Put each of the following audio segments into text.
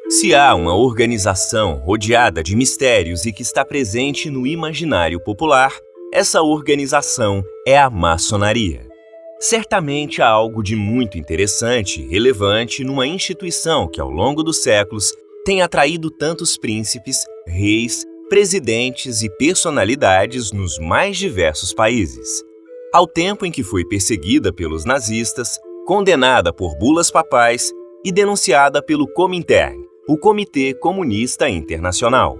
Se há uma organização rodeada de mistérios e que está presente no imaginário popular, essa organização é a maçonaria. Certamente há algo de muito interessante e relevante numa instituição que, ao longo dos séculos, tem atraído tantos príncipes, reis, presidentes e personalidades nos mais diversos países. Ao tempo em que foi perseguida pelos nazistas, condenada por bulas papais e denunciada pelo Comintern, o Comitê Comunista Internacional.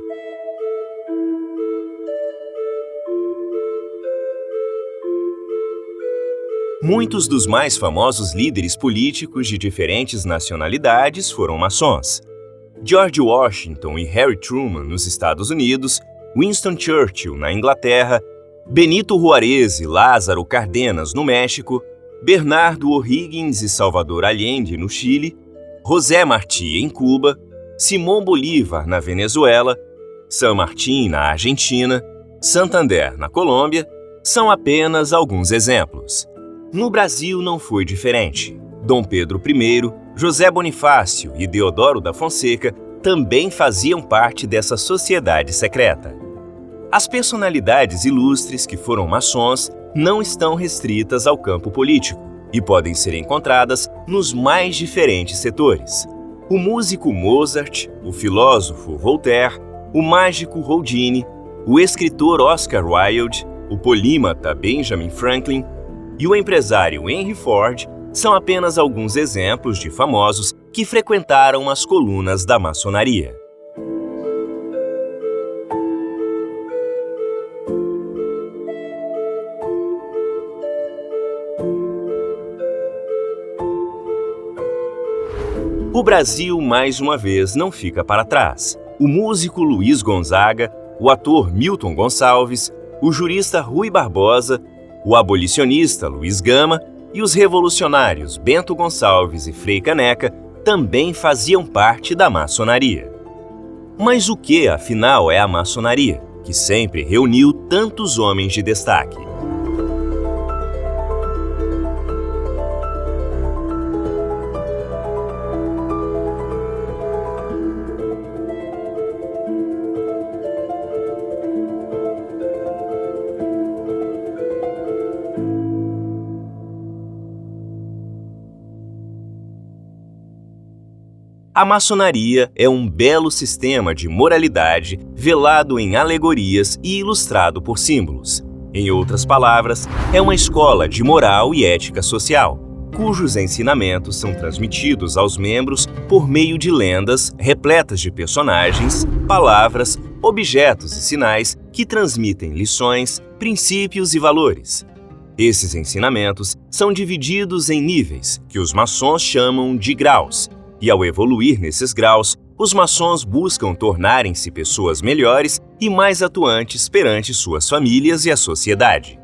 Muitos dos mais famosos líderes políticos de diferentes nacionalidades foram maçons. George Washington e Harry Truman nos Estados Unidos, Winston Churchill na Inglaterra, Benito Juárez e Lázaro Cárdenas no México, Bernardo O'Higgins e Salvador Allende no Chile, José Martí em Cuba, Simón Bolívar na Venezuela, San Martín na Argentina, Santander na Colômbia, são apenas alguns exemplos. No Brasil não foi diferente. Dom Pedro I, José Bonifácio e Deodoro da Fonseca também faziam parte dessa sociedade secreta. As personalidades ilustres que foram maçons não estão restritas ao campo político e podem ser encontradas nos mais diferentes setores. O músico Mozart, o filósofo Voltaire, o mágico Houdini, o escritor Oscar Wilde, o polímata Benjamin Franklin e o empresário Henry Ford são apenas alguns exemplos de famosos que frequentaram as colunas da maçonaria. O Brasil, mais uma vez, não fica para trás. O músico Luiz Gonzaga, o ator Milton Gonçalves, o jurista Rui Barbosa, o abolicionista Luiz Gama e os revolucionários Bento Gonçalves e Frei Caneca também faziam parte da maçonaria. Mas o que, afinal, é a maçonaria, que sempre reuniu tantos homens de destaque? A maçonaria é um belo sistema de moralidade velado em alegorias e ilustrado por símbolos. Em outras palavras, é uma escola de moral e ética social, cujos ensinamentos são transmitidos aos membros por meio de lendas repletas de personagens, palavras, objetos e sinais que transmitem lições, princípios e valores. Esses ensinamentos são divididos em níveis, que os maçons chamam de graus. E ao evoluir nesses graus, os maçons buscam tornarem-se pessoas melhores e mais atuantes perante suas famílias e a sociedade.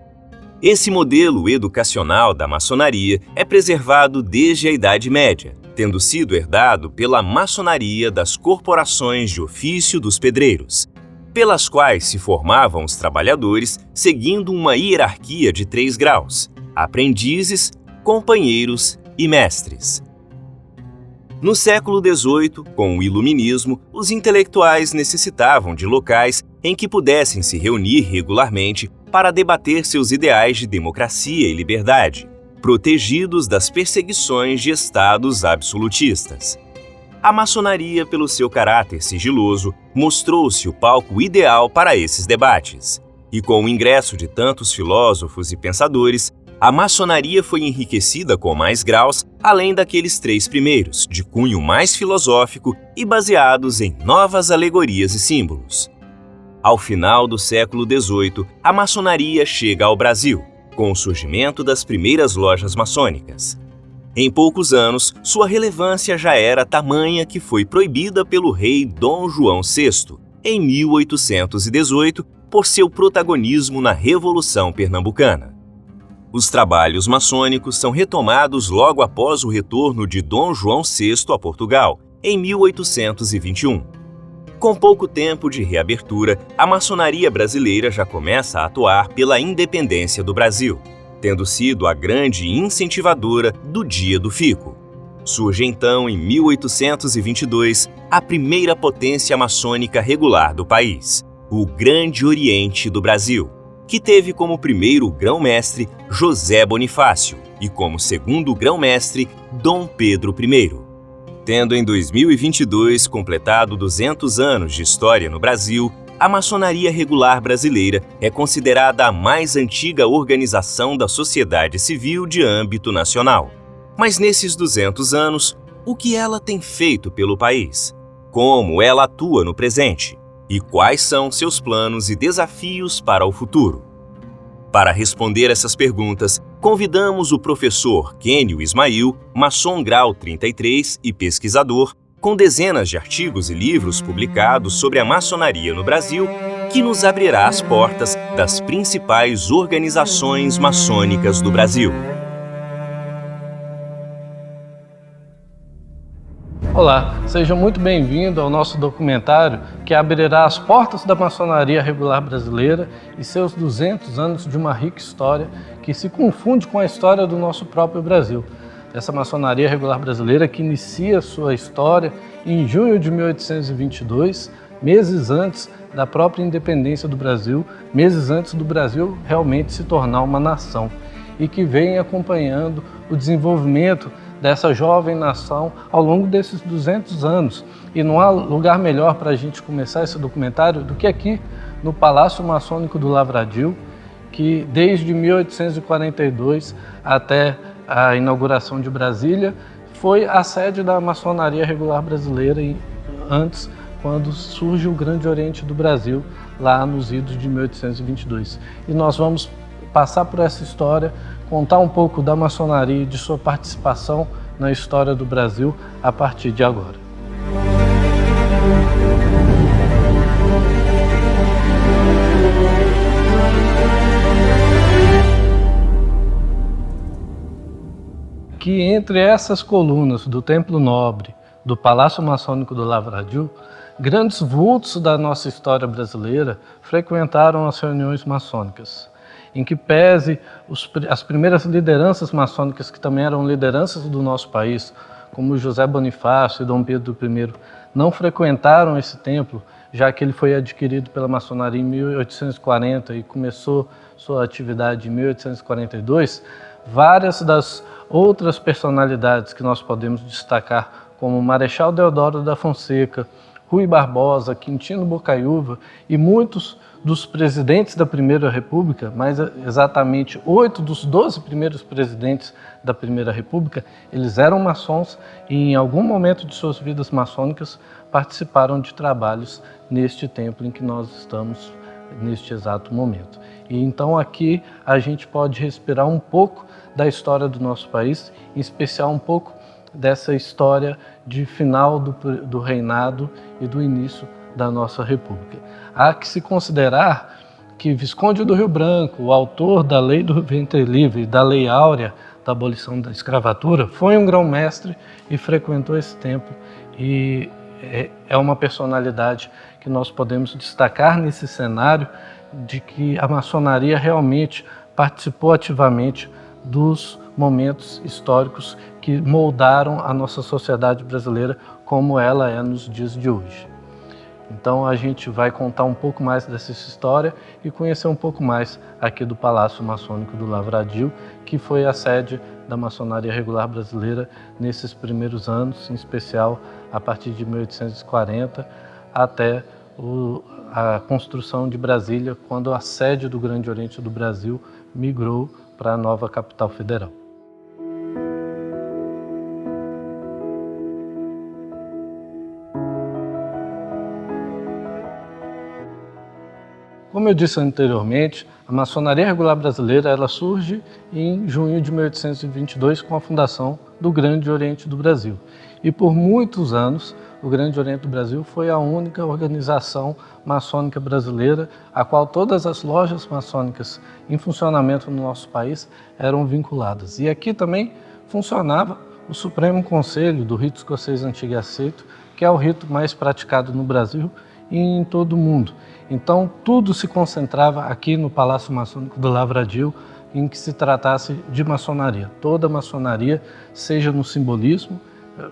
Esse modelo educacional da maçonaria é preservado desde a Idade Média, tendo sido herdado pela maçonaria das corporações de ofício dos pedreiros, pelas quais se formavam os trabalhadores seguindo uma hierarquia de 3 graus: aprendizes, companheiros e mestres. No século XVIII, com o Iluminismo, os intelectuais necessitavam de locais em que pudessem se reunir regularmente para debater seus ideais de democracia e liberdade, protegidos das perseguições de estados absolutistas. A maçonaria, pelo seu caráter sigiloso, mostrou-se o palco ideal para esses debates. E com o ingresso de tantos filósofos e pensadores, a maçonaria foi enriquecida com mais graus, além daqueles 3 primeiros, de cunho mais filosófico e baseados em novas alegorias e símbolos. Ao final do século XVIII, a maçonaria chega ao Brasil, com o surgimento das primeiras lojas maçônicas. Em poucos anos, sua relevância já era tamanha que foi proibida pelo rei Dom João VI, em 1818, por seu protagonismo na Revolução Pernambucana. Os trabalhos maçônicos são retomados logo após o retorno de Dom João VI a Portugal, em 1821. Com pouco tempo de reabertura, a maçonaria brasileira já começa a atuar pela independência do Brasil, tendo sido a grande incentivadora do Dia do Fico. Surge então, em 1822, a primeira potência maçônica regular do país, o Grande Oriente do Brasil, que teve como primeiro grão-mestre José Bonifácio e como segundo grão-mestre Dom Pedro I. Tendo em 2022 completado 200 anos de história no Brasil, a Maçonaria Regular Brasileira é considerada a mais antiga organização da sociedade civil de âmbito nacional. Mas nesses 200 anos, o que ela tem feito pelo país? Como ela atua no presente? E quais são seus planos e desafios para o futuro? Para responder essas perguntas, convidamos o professor Kênio Ismail, maçom grau 33 e pesquisador, com dezenas de artigos e livros publicados sobre a maçonaria no Brasil, que nos abrirá as portas das principais organizações maçônicas do Brasil. Olá, seja muito bem-vindo ao nosso documentário que abrirá as portas da maçonaria regular brasileira e seus 200 anos de uma rica história que se confunde com a história do nosso próprio Brasil. Essa maçonaria regular brasileira que inicia sua história em junho de 1822, meses antes da própria independência do Brasil, meses antes do Brasil realmente se tornar uma nação, e que vem acompanhando o desenvolvimento dessa jovem nação ao longo desses 200 anos. E não há lugar melhor para a gente começar esse documentário do que aqui no Palácio Maçônico do Lavradio, que desde 1842 até a inauguração de Brasília foi a sede da maçonaria regular brasileira, e antes, quando surge o Grande Oriente do Brasil, lá nos idos de 1822. E nós vamos passar por essa história, contar um pouco da maçonaria e de sua participação na história do Brasil a partir de agora. Que entre essas colunas do Templo Nobre, do Palácio Maçônico do Lavradio, grandes vultos da nossa história brasileira frequentaram as reuniões maçônicas, em que pese as primeiras lideranças maçônicas, que também eram lideranças do nosso país, como José Bonifácio e Dom Pedro I, não frequentaram esse templo, já que ele foi adquirido pela maçonaria em 1840 e começou sua atividade em 1842, várias das outras personalidades que nós podemos destacar, como Marechal Deodoro da Fonseca, Rui Barbosa, Quintino Bocaiúva e muitos dos presidentes da Primeira República, mais exatamente 8 dos 12 primeiros presidentes da Primeira República, eles eram maçons e em algum momento de suas vidas maçônicas participaram de trabalhos neste templo em que nós estamos neste exato momento. E então aqui a gente pode respirar um pouco da história do nosso país, em especial um pouco dessa história de final do reinado e do início da nossa República. Há que se considerar que Visconde do Rio Branco, o autor da Lei do Ventre Livre e da Lei Áurea da abolição da escravatura, foi um grão-mestre e frequentou esse templo, e é uma personalidade que nós podemos destacar nesse cenário de que a maçonaria realmente participou ativamente dos momentos históricos que moldaram a nossa sociedade brasileira como ela é nos dias de hoje. Então a gente vai contar um pouco mais dessa história e conhecer um pouco mais aqui do Palácio Maçônico do Lavradio, que foi a sede da maçonaria regular brasileira nesses primeiros anos, em especial a partir de 1840 até a construção de Brasília, quando a sede do Grande Oriente do Brasil migrou para a nova capital federal. Como eu disse anteriormente, a maçonaria regular brasileira ela surge em junho de 1822 com a fundação do Grande Oriente do Brasil. E por muitos anos, o Grande Oriente do Brasil foi a única organização maçônica brasileira a qual todas as lojas maçônicas em funcionamento no nosso país eram vinculadas. E aqui também funcionava o Supremo Conselho do Rito Escocês Antigo e Aceito, que é o rito mais praticado no Brasil e em todo o mundo. Então, tudo se concentrava aqui no Palácio Maçônico do Lavradio, em que se tratasse de maçonaria. Toda maçonaria, seja no simbolismo,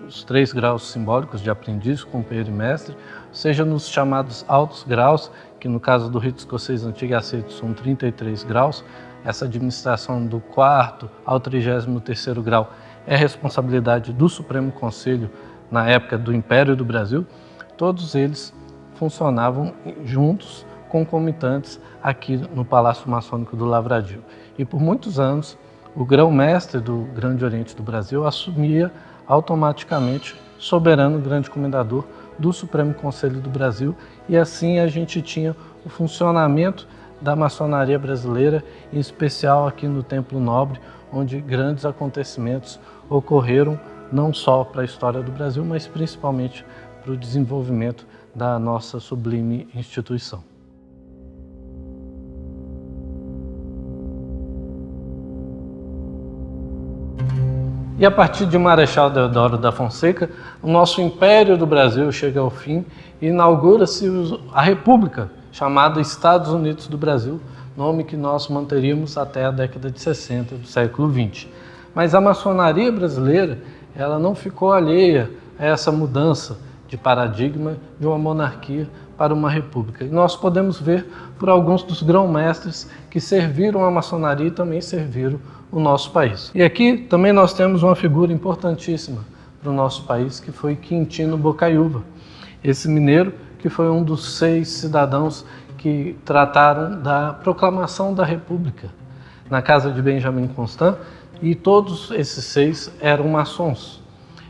os 3 graus simbólicos de aprendiz, companheiro e mestre, seja nos chamados altos graus, que no caso do rito escocês antigo e aceito são 33 graus, essa administração do 4º ao 33º grau é responsabilidade do Supremo Conselho na época do Império do Brasil. Todos eles funcionavam juntos, concomitantes, aqui no Palácio Maçônico do Lavradio. E por muitos anos, o grão-mestre do Grande Oriente do Brasil assumia automaticamente soberano grande comendador do Supremo Conselho do Brasil, e assim a gente tinha o funcionamento da maçonaria brasileira, em especial aqui no Templo Nobre, onde grandes acontecimentos ocorreram não só para a história do Brasil, mas principalmente para o desenvolvimento da nossa sublime instituição. E a partir de Marechal Deodoro da Fonseca, o nosso Império do Brasil chega ao fim e inaugura-se a República, chamada Estados Unidos do Brasil, nome que nós manteríamos até a década de 60 do século XX. Mas a maçonaria brasileira, ela não ficou alheia a essa mudança de paradigma de uma monarquia para uma república. E nós podemos ver por alguns dos grão-mestres que serviram a maçonaria e também serviram o nosso país. E aqui também nós temos uma figura importantíssima para o nosso país, que foi Quintino Bocaiúva, esse mineiro que foi um dos 6 cidadãos que trataram da proclamação da República na casa de Benjamin Constant, e todos esses 6 eram maçons.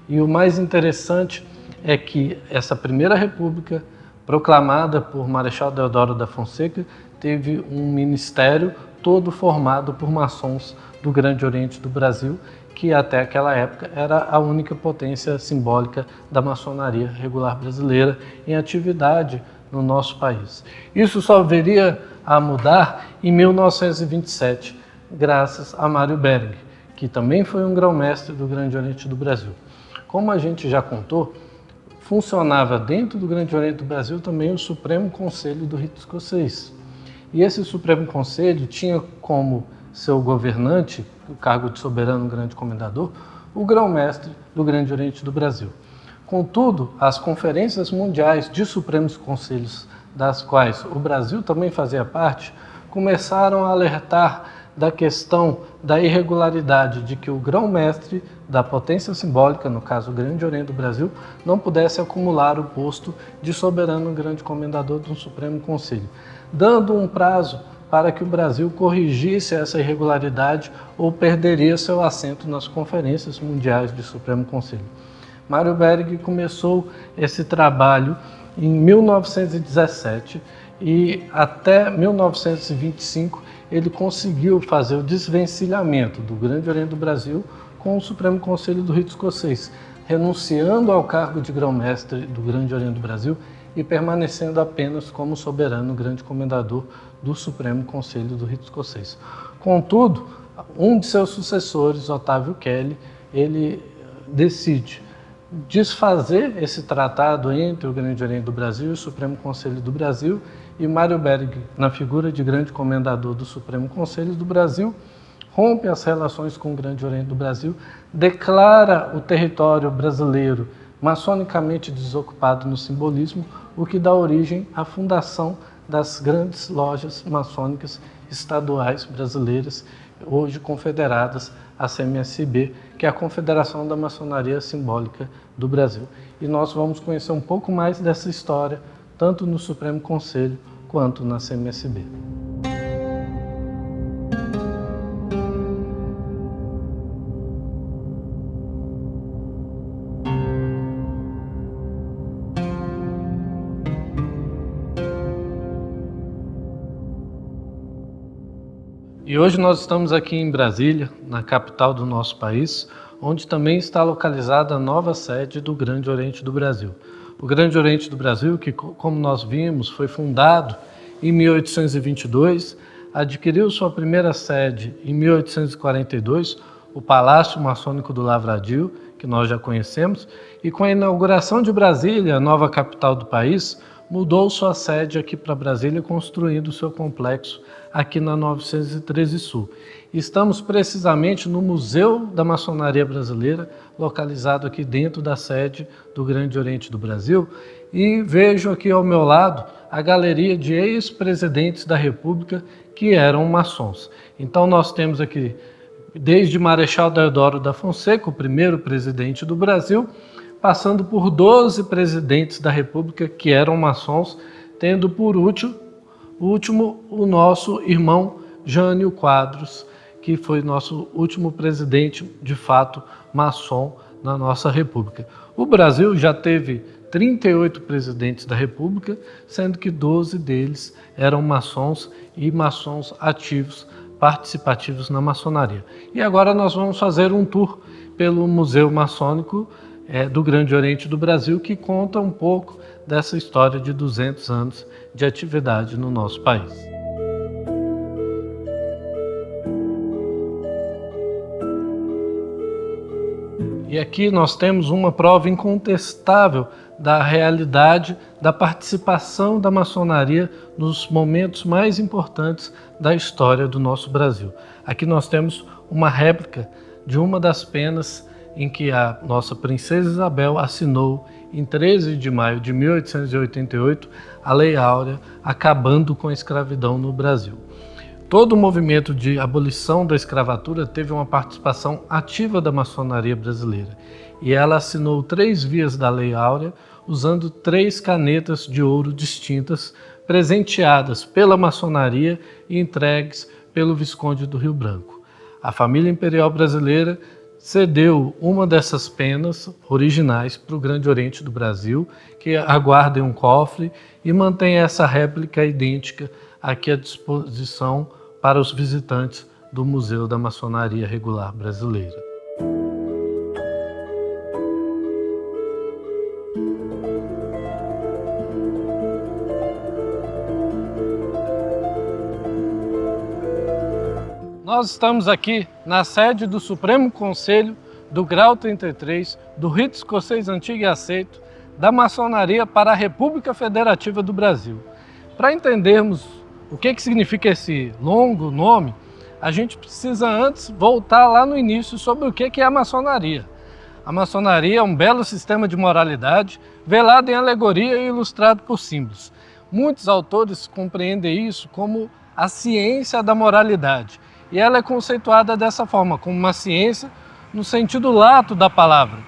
E o mais interessante é que essa primeira república, proclamada por Marechal Deodoro da Fonseca, teve um ministério todo formado por maçons do Grande Oriente do Brasil, que até aquela época era a única potência simbólica da maçonaria regular brasileira em atividade no nosso país. Isso só viria a mudar em 1927, graças a Mário Berg, que também foi um grão-mestre do Grande Oriente do Brasil. Como a gente já contou, funcionava dentro do Grande Oriente do Brasil também o Supremo Conselho do Rito Escocês. E esse Supremo Conselho tinha como seu governante, o cargo de soberano grande comendador, o grão-mestre do Grande Oriente do Brasil. Contudo, as conferências mundiais de Supremos Conselhos, das quais o Brasil também fazia parte, começaram a alertar da questão da irregularidade de que o grão-mestre da potência simbólica, no caso o Grande Oriente do Brasil, não pudesse acumular o posto de soberano grande comendador do Supremo Conselho, dando um prazo para que o Brasil corrigisse essa irregularidade ou perderia seu assento nas conferências mundiais de Supremo Conselho. Mário Berg começou esse trabalho em 1917 e até 1925 ele conseguiu fazer o desvencilhamento do Grande Oriente do Brasil com o Supremo Conselho do Rito Escocês, renunciando ao cargo de grão-mestre do Grande Oriente do Brasil e permanecendo apenas como soberano grande comendador do Supremo Conselho do Rito Escocês. Contudo, um de seus sucessores, Otávio Kelly, ele decide desfazer esse tratado entre o Grande Oriente do Brasil e o Supremo Conselho do Brasil, e Mário Berg, na figura de grande comendador do Supremo Conselho do Brasil, rompe as relações com o Grande Oriente do Brasil, declara o território brasileiro maçonicamente desocupado no simbolismo, o que dá origem à fundação das grandes lojas maçônicas estaduais brasileiras, hoje confederadas à CMSB, que é a Confederação da Maçonaria Simbólica do Brasil. E nós vamos conhecer um pouco mais dessa história, tanto no Supremo Conselho quanto na CMSB. E hoje nós estamos aqui em Brasília, na capital do nosso país, onde também está localizada a nova sede do Grande Oriente do Brasil. O Grande Oriente do Brasil, que, como nós vimos, foi fundado em 1822, adquiriu sua primeira sede em 1842, o Palácio Maçônico do Lavradio, que nós já conhecemos, e com a inauguração de Brasília, a nova capital do país, mudou sua sede aqui para Brasília, construindo seu complexo aqui na 913 Sul. Estamos precisamente no Museu da Maçonaria Brasileira, localizado aqui dentro da sede do Grande Oriente do Brasil, e vejo aqui ao meu lado a galeria de ex-presidentes da República que eram maçons. Então nós temos aqui desde Marechal Deodoro da Fonseca, o primeiro presidente do Brasil, passando por 12 presidentes da República que eram maçons, tendo por último o nosso irmão Jânio Quadros, que foi nosso último presidente, de fato, maçom na nossa República. O Brasil já teve 38 presidentes da República, sendo que 12 deles eram maçons e maçons ativos, participativos na maçonaria. E agora nós vamos fazer um tour pelo Museu Maçônico do Grande Oriente do Brasil, que conta um pouco dessa história de 200 anos de atividade no nosso país. E aqui nós temos uma prova incontestável da realidade da participação da maçonaria nos momentos mais importantes da história do nosso Brasil. Aqui nós temos uma réplica de uma das penas em que a nossa princesa Isabel assinou em 13 de maio de 1888 a Lei Áurea, acabando com a escravidão no Brasil. Todo o movimento de abolição da escravatura teve uma participação ativa da maçonaria brasileira, e ela assinou 3 vias da Lei Áurea usando 3 canetas de ouro distintas, presenteadas pela maçonaria e entregues pelo Visconde do Rio Branco. A família imperial brasileira cedeu uma dessas penas originais para o Grande Oriente do Brasil, que aguarda em um cofre e mantém essa réplica idêntica aqui à disposição para os visitantes do Museu da Maçonaria Regular Brasileira. Nós estamos aqui na sede do Supremo Conselho do Grau 33, do Rito Escocês Antigo e Aceito, da Maçonaria para a República Federativa do Brasil. Para entendermos o que significa esse longo nome, a gente precisa antes voltar lá no início sobre o que é a maçonaria. A maçonaria é um belo sistema de moralidade, velado em alegoria e ilustrado por símbolos. Muitos autores compreendem isso como a ciência da moralidade, e ela é conceituada dessa forma, como uma ciência no sentido lato da palavra,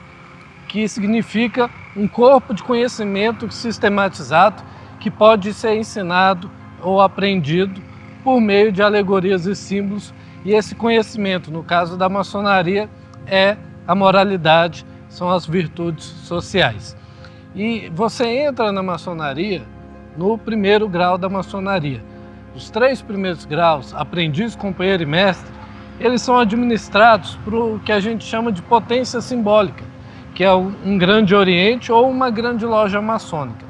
que significa um corpo de conhecimento sistematizado que pode ser ensinado ou aprendido por meio de alegorias e símbolos, e esse conhecimento, no caso da maçonaria, é a moralidade, são as virtudes sociais. E você entra na maçonaria no primeiro grau da maçonaria. Os 3 primeiros graus, aprendiz, companheiro e mestre, eles são administrados por o que a gente chama de potência simbólica, que é um Grande Oriente ou uma grande loja maçônica.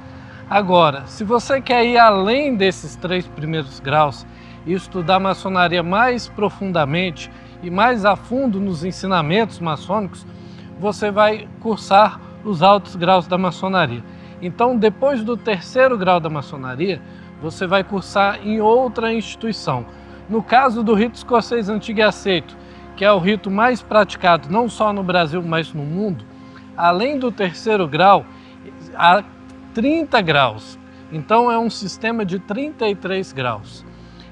Agora, se você quer ir além desses 3 primeiros graus e estudar maçonaria mais profundamente e mais a fundo nos ensinamentos maçônicos, você vai cursar os altos graus da maçonaria. Então, depois do 3º grau da maçonaria, você vai cursar em outra instituição. No caso do Rito Escocês Antigo e Aceito, que é o rito mais praticado não só no Brasil, mas no mundo, além do 3º grau, há 30 graus. Então é um sistema de 33 graus.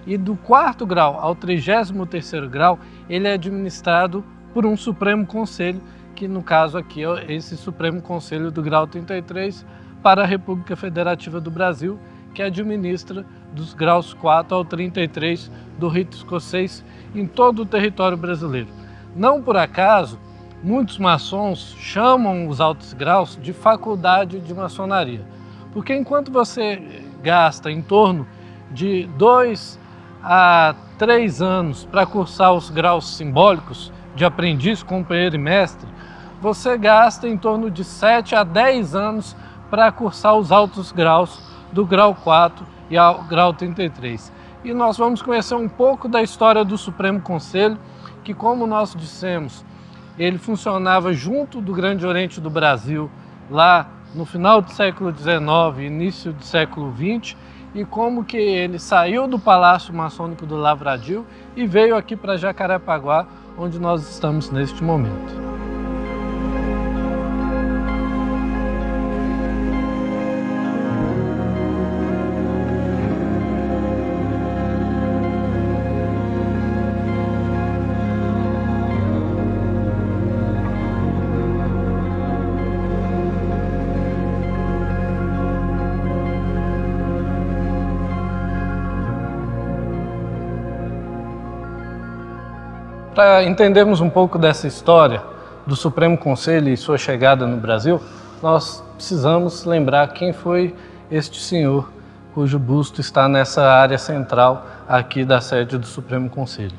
E do 4º grau ao 33º grau, ele é administrado por um Supremo Conselho, que no caso aqui é esse Supremo Conselho do grau 33 para a República Federativa do Brasil, que administra dos graus 4 ao 33 do rito escocês em todo o território brasileiro. Não por acaso, muitos maçons chamam os altos graus de faculdade de maçonaria, porque enquanto você gasta em torno de 2 a 3 anos para cursar os graus simbólicos de aprendiz, companheiro e mestre, você gasta em torno de 7 a 10 anos para cursar os altos graus do grau 4 e ao grau 33. E nós vamos conhecer um pouco da história do Supremo Conselho, que, como nós dissemos, ele funcionava junto do Grande Oriente do Brasil, lá no final do século XIX, início do século XX, e como que ele saiu do Palácio Maçônico do Lavradio e veio aqui para Jacarepaguá, onde nós estamos neste momento. Para entendermos um pouco dessa história do Supremo Conselho e sua chegada no Brasil, nós precisamos lembrar quem foi este senhor cujo busto está nessa área central aqui da sede do Supremo Conselho.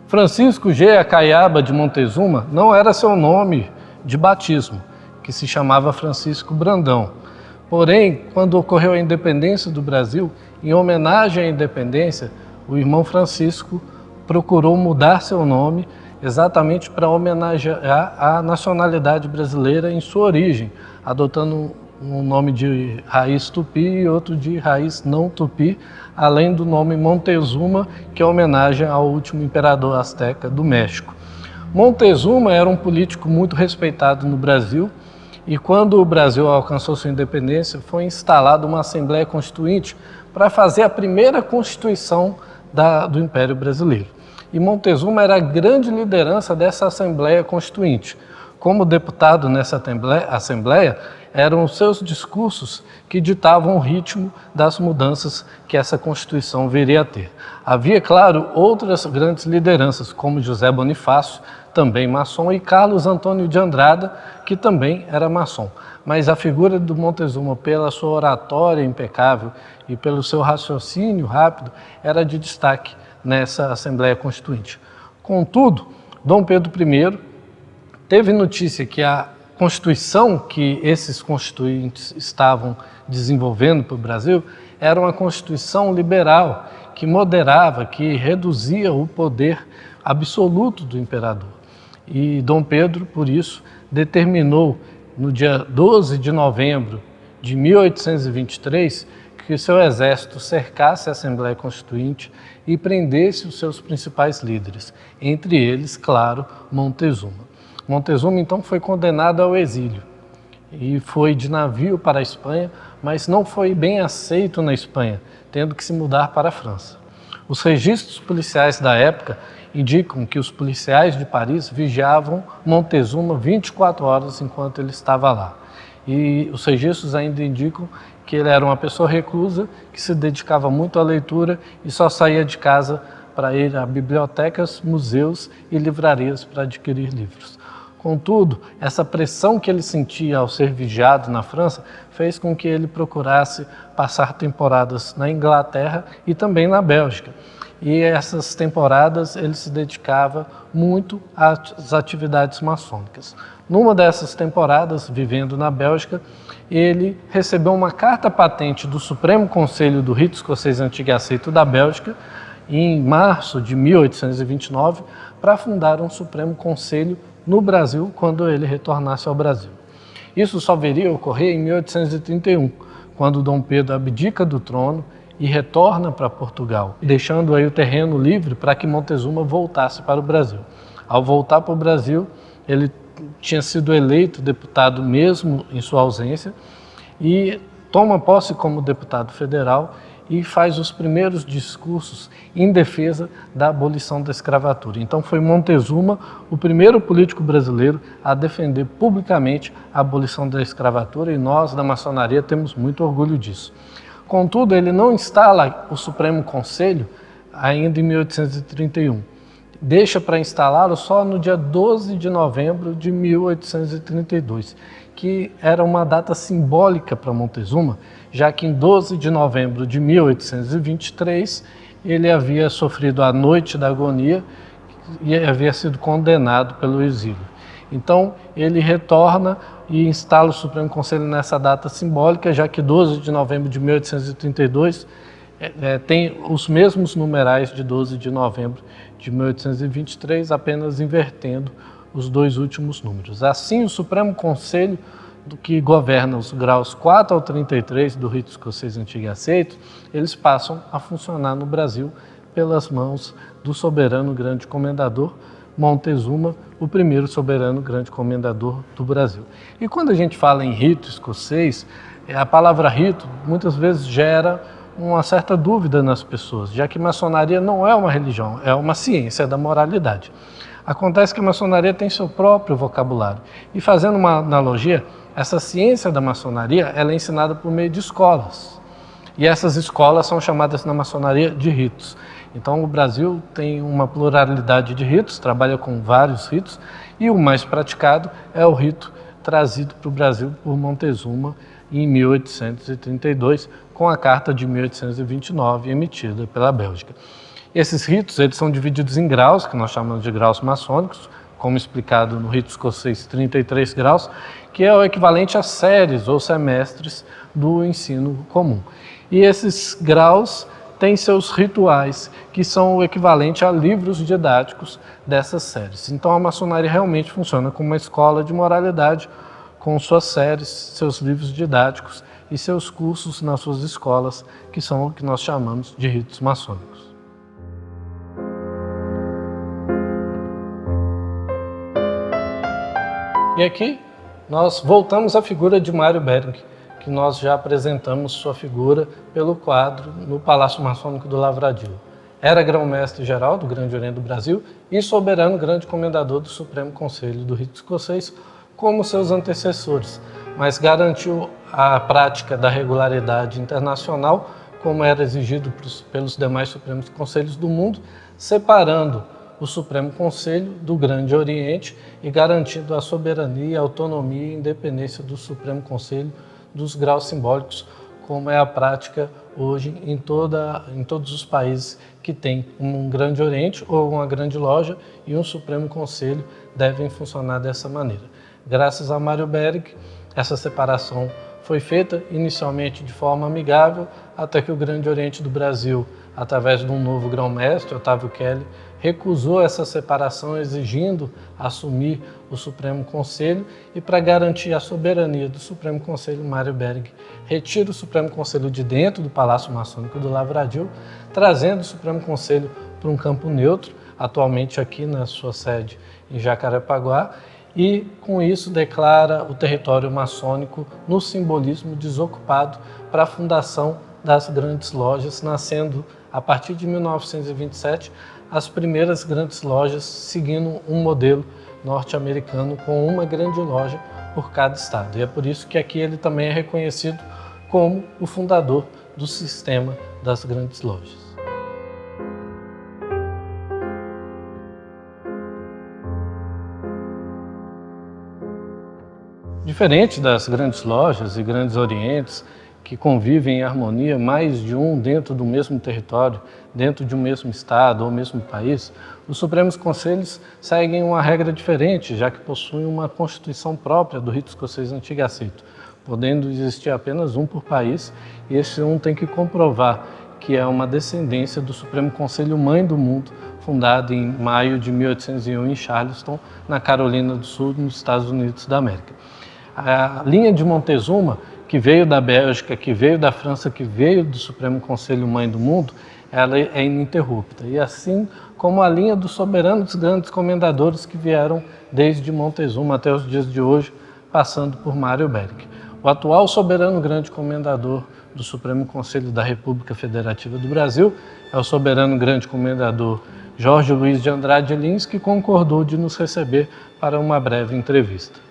Francisco G. Acaiaba de Montezuma não era seu nome de batismo, que se chamava Francisco Brandão. Porém, quando ocorreu a independência do Brasil, em homenagem à independência, o irmão Francisco procurou mudar seu nome exatamente para homenagear a nacionalidade brasileira em sua origem, adotando um nome de raiz tupi e outro de raiz não tupi, além do nome Montezuma, que é homenagem ao último imperador azteca do México. Montezuma era um político muito respeitado no Brasil e quando o Brasil alcançou sua independência, foi instalada uma Assembleia Constituinte para fazer a primeira Constituição do Império Brasileiro. E Montezuma era a grande liderança dessa Assembleia Constituinte. Como deputado nessa Assembleia, eram os seus discursos que ditavam o ritmo das mudanças que essa Constituição viria a ter. Havia, claro, outras grandes lideranças, como José Bonifácio, também maçom, e Carlos Antônio de Andrada, que também era maçom. Mas a figura do Montezuma, pela sua oratória impecável e pelo seu raciocínio rápido, era de destaque nessa Assembleia Constituinte. Contudo, Dom Pedro I teve notícia que a Constituição que esses constituintes estavam desenvolvendo para o Brasil era uma Constituição liberal, que moderava, que reduzia o poder absoluto do imperador. E Dom Pedro, por isso, determinou, no dia 12 de novembro de 1823, que seu exército cercasse a Assembleia Constituinte e prendesse os seus principais líderes, entre eles, claro, Montezuma. Montezuma, então, foi condenado ao exílio e foi de navio para a Espanha, mas não foi bem aceito na Espanha, tendo que se mudar para a França. Os registros policiais da época indicam que os policiais de Paris vigiavam Montezuma 24 horas enquanto ele estava lá. E os registros ainda indicam que ele era uma pessoa reclusa, que se dedicava muito à leitura e só saía de casa para ir a bibliotecas, museus e livrarias para adquirir livros. Contudo, essa pressão que ele sentia ao ser vigiado na França fez com que ele procurasse passar temporadas na Inglaterra e também na Bélgica. E essas temporadas ele se dedicava muito às atividades maçônicas. Numa dessas temporadas, vivendo na Bélgica, ele recebeu uma carta patente do Supremo Conselho do Rito Escocês Antigo e Aceito da Bélgica, em março de 1829, para fundar um Supremo Conselho no Brasil, quando ele retornasse ao Brasil. Isso só viria a ocorrer em 1831, quando Dom Pedro abdica do trono e retorna para Portugal, deixando aí o terreno livre para que Montezuma voltasse para o Brasil. Ao voltar para o Brasil, ele tinha sido eleito deputado mesmo em sua ausência e toma posse como deputado federal e faz os primeiros discursos em defesa da abolição da escravatura. Então foi Montezuma o primeiro político brasileiro a defender publicamente a abolição da escravatura e nós da maçonaria temos muito orgulho disso. Contudo, ele não instala o Supremo Conselho ainda em 1831. Deixa para instalá-lo só no dia 12 de novembro de 1832, que era uma data simbólica para Montezuma, já que em 12 de novembro de 1823 ele havia sofrido a noite da agonia e havia sido condenado pelo exílio. Então ele retorna e instala o Supremo Conselho nessa data simbólica, já que 12 de novembro de 1832 tem os mesmos numerais de 12 de novembro de 1823, apenas invertendo os dois últimos números. Assim, o Supremo Conselho do que governa os graus 4 ao 33 do rito escocês antigo e aceito, eles passam a funcionar no Brasil pelas mãos do soberano grande comendador Montezuma, o primeiro soberano grande comendador do Brasil. E quando a gente fala em rito escocês, a palavra rito muitas vezes gera uma certa dúvida nas pessoas, já que maçonaria não é uma religião, é uma ciência da moralidade. Acontece que a maçonaria tem seu próprio vocabulário. E fazendo uma analogia, essa ciência da maçonaria ela é ensinada por meio de escolas. E essas escolas são chamadas na maçonaria de ritos. Então o Brasil tem uma pluralidade de ritos, trabalha com vários ritos, e o mais praticado é o rito trazido para o Brasil por Montezuma em 1832, com a Carta de 1829 emitida pela Bélgica. Esses ritos eles são divididos em graus, que nós chamamos de graus maçônicos, como explicado no rito escocês 33 graus, que é o equivalente a séries ou semestres do ensino comum. E esses graus têm seus rituais, que são o equivalente a livros didáticos dessas séries. Então a maçonaria realmente funciona como uma escola de moralidade, com suas séries, seus livros didáticos e seus cursos nas suas escolas, que são o que nós chamamos de ritos maçônicos. E aqui nós voltamos à figura de Mário Bering, que nós já apresentamos sua figura pelo quadro no Palácio Maçônico do Lavradio. Era grão-mestre-geral do Grande Oriente do Brasil e soberano grande comendador do Supremo Conselho do Rito Escocês, como seus antecessores, mas garantiu a prática da regularidade internacional, como era exigido pelos demais Supremos Conselhos do mundo, separando o Supremo Conselho do Grande Oriente e garantindo a soberania, a autonomia e independência do Supremo Conselho dos graus simbólicos, como é a prática hoje em todos os países que têm um Grande Oriente ou uma grande loja e um Supremo Conselho devem funcionar dessa maneira. Graças a Mário Bering, essa separação foi feita inicialmente de forma amigável, até que o Grande Oriente do Brasil, através de um novo grão-mestre, Otávio Kelly, recusou essa separação, exigindo assumir o Supremo Conselho, e para garantir a soberania do Supremo Conselho, Mário Bering retira o Supremo Conselho de dentro do Palácio Maçônico do Lavradio, trazendo o Supremo Conselho para um campo neutro, atualmente aqui na sua sede em Jacarepaguá, e com isso declara o território maçônico no simbolismo desocupado para a fundação das grandes lojas, nascendo a partir de 1927 as primeiras grandes lojas seguindo um modelo norte-americano com uma grande loja por cada estado. E é por isso que aqui ele também é reconhecido como o fundador do sistema das grandes lojas. Diferente das grandes lojas e grandes orientes, que convivem em harmonia, mais de um dentro do mesmo território, dentro de um mesmo estado ou mesmo país, os Supremos Conselhos seguem uma regra diferente, já que possuem uma constituição própria do rito escocês antigo e aceito, podendo existir apenas um por país, e esse um tem que comprovar que é uma descendência do Supremo Conselho Mãe do Mundo, fundado em maio de 1801 em Charleston, na Carolina do Sul, nos Estados Unidos da América. A linha de Montezuma, que veio da Bélgica, que veio da França, que veio do Supremo Conselho Mãe do Mundo, ela é ininterrupta. E assim como a linha dos soberanos grandes comendadores que vieram desde Montezuma até os dias de hoje, passando por Mário Bering. O atual soberano grande comendador do Supremo Conselho da República Federativa do Brasil é o soberano grande comendador Jorge Luiz de Andrade Lins, que concordou de nos receber para uma breve entrevista.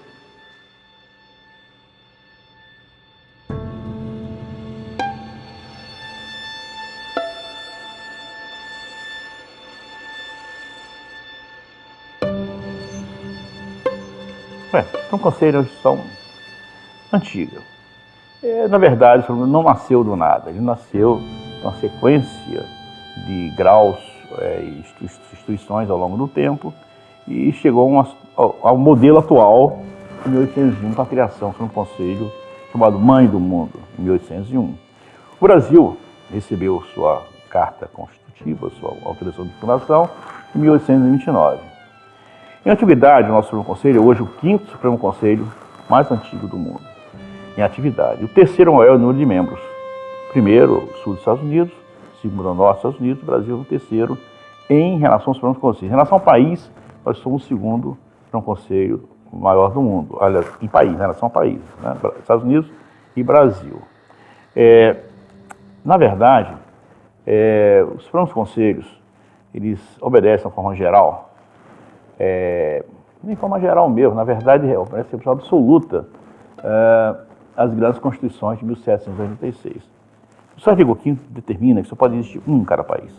São conselhos que são antigos. Na verdade, não nasceu do nada, ele nasceu uma sequência de graus e instituições ao longo do tempo e chegou ao modelo atual em 1801, com a criação de um conselho chamado Mãe do Mundo, em 1801. O Brasil recebeu sua carta constitutiva, sua autorização de fundação, em 1829. Em antiguidade, o nosso Supremo Conselho, hoje o 5º Supremo Conselho mais antigo do mundo em atividade. O terceiro maior é o número de membros. Primeiro, o sul dos Estados Unidos, segundo, o norte dos Estados Unidos, o Brasil é o terceiro em relação aos Supremos Conselhos. Em relação ao país, nós somos o segundo Supremo Conselho maior do mundo, aliás, em país, em relação ao país, né? Estados Unidos e Brasil. Na verdade, os Supremos Conselhos, eles obedecem de uma forma geral, de forma geral mesmo, na verdade, obedecem de forma absoluta as grandes constituições de 1786. O seu artigo 5º determina que só pode existir um em cada país,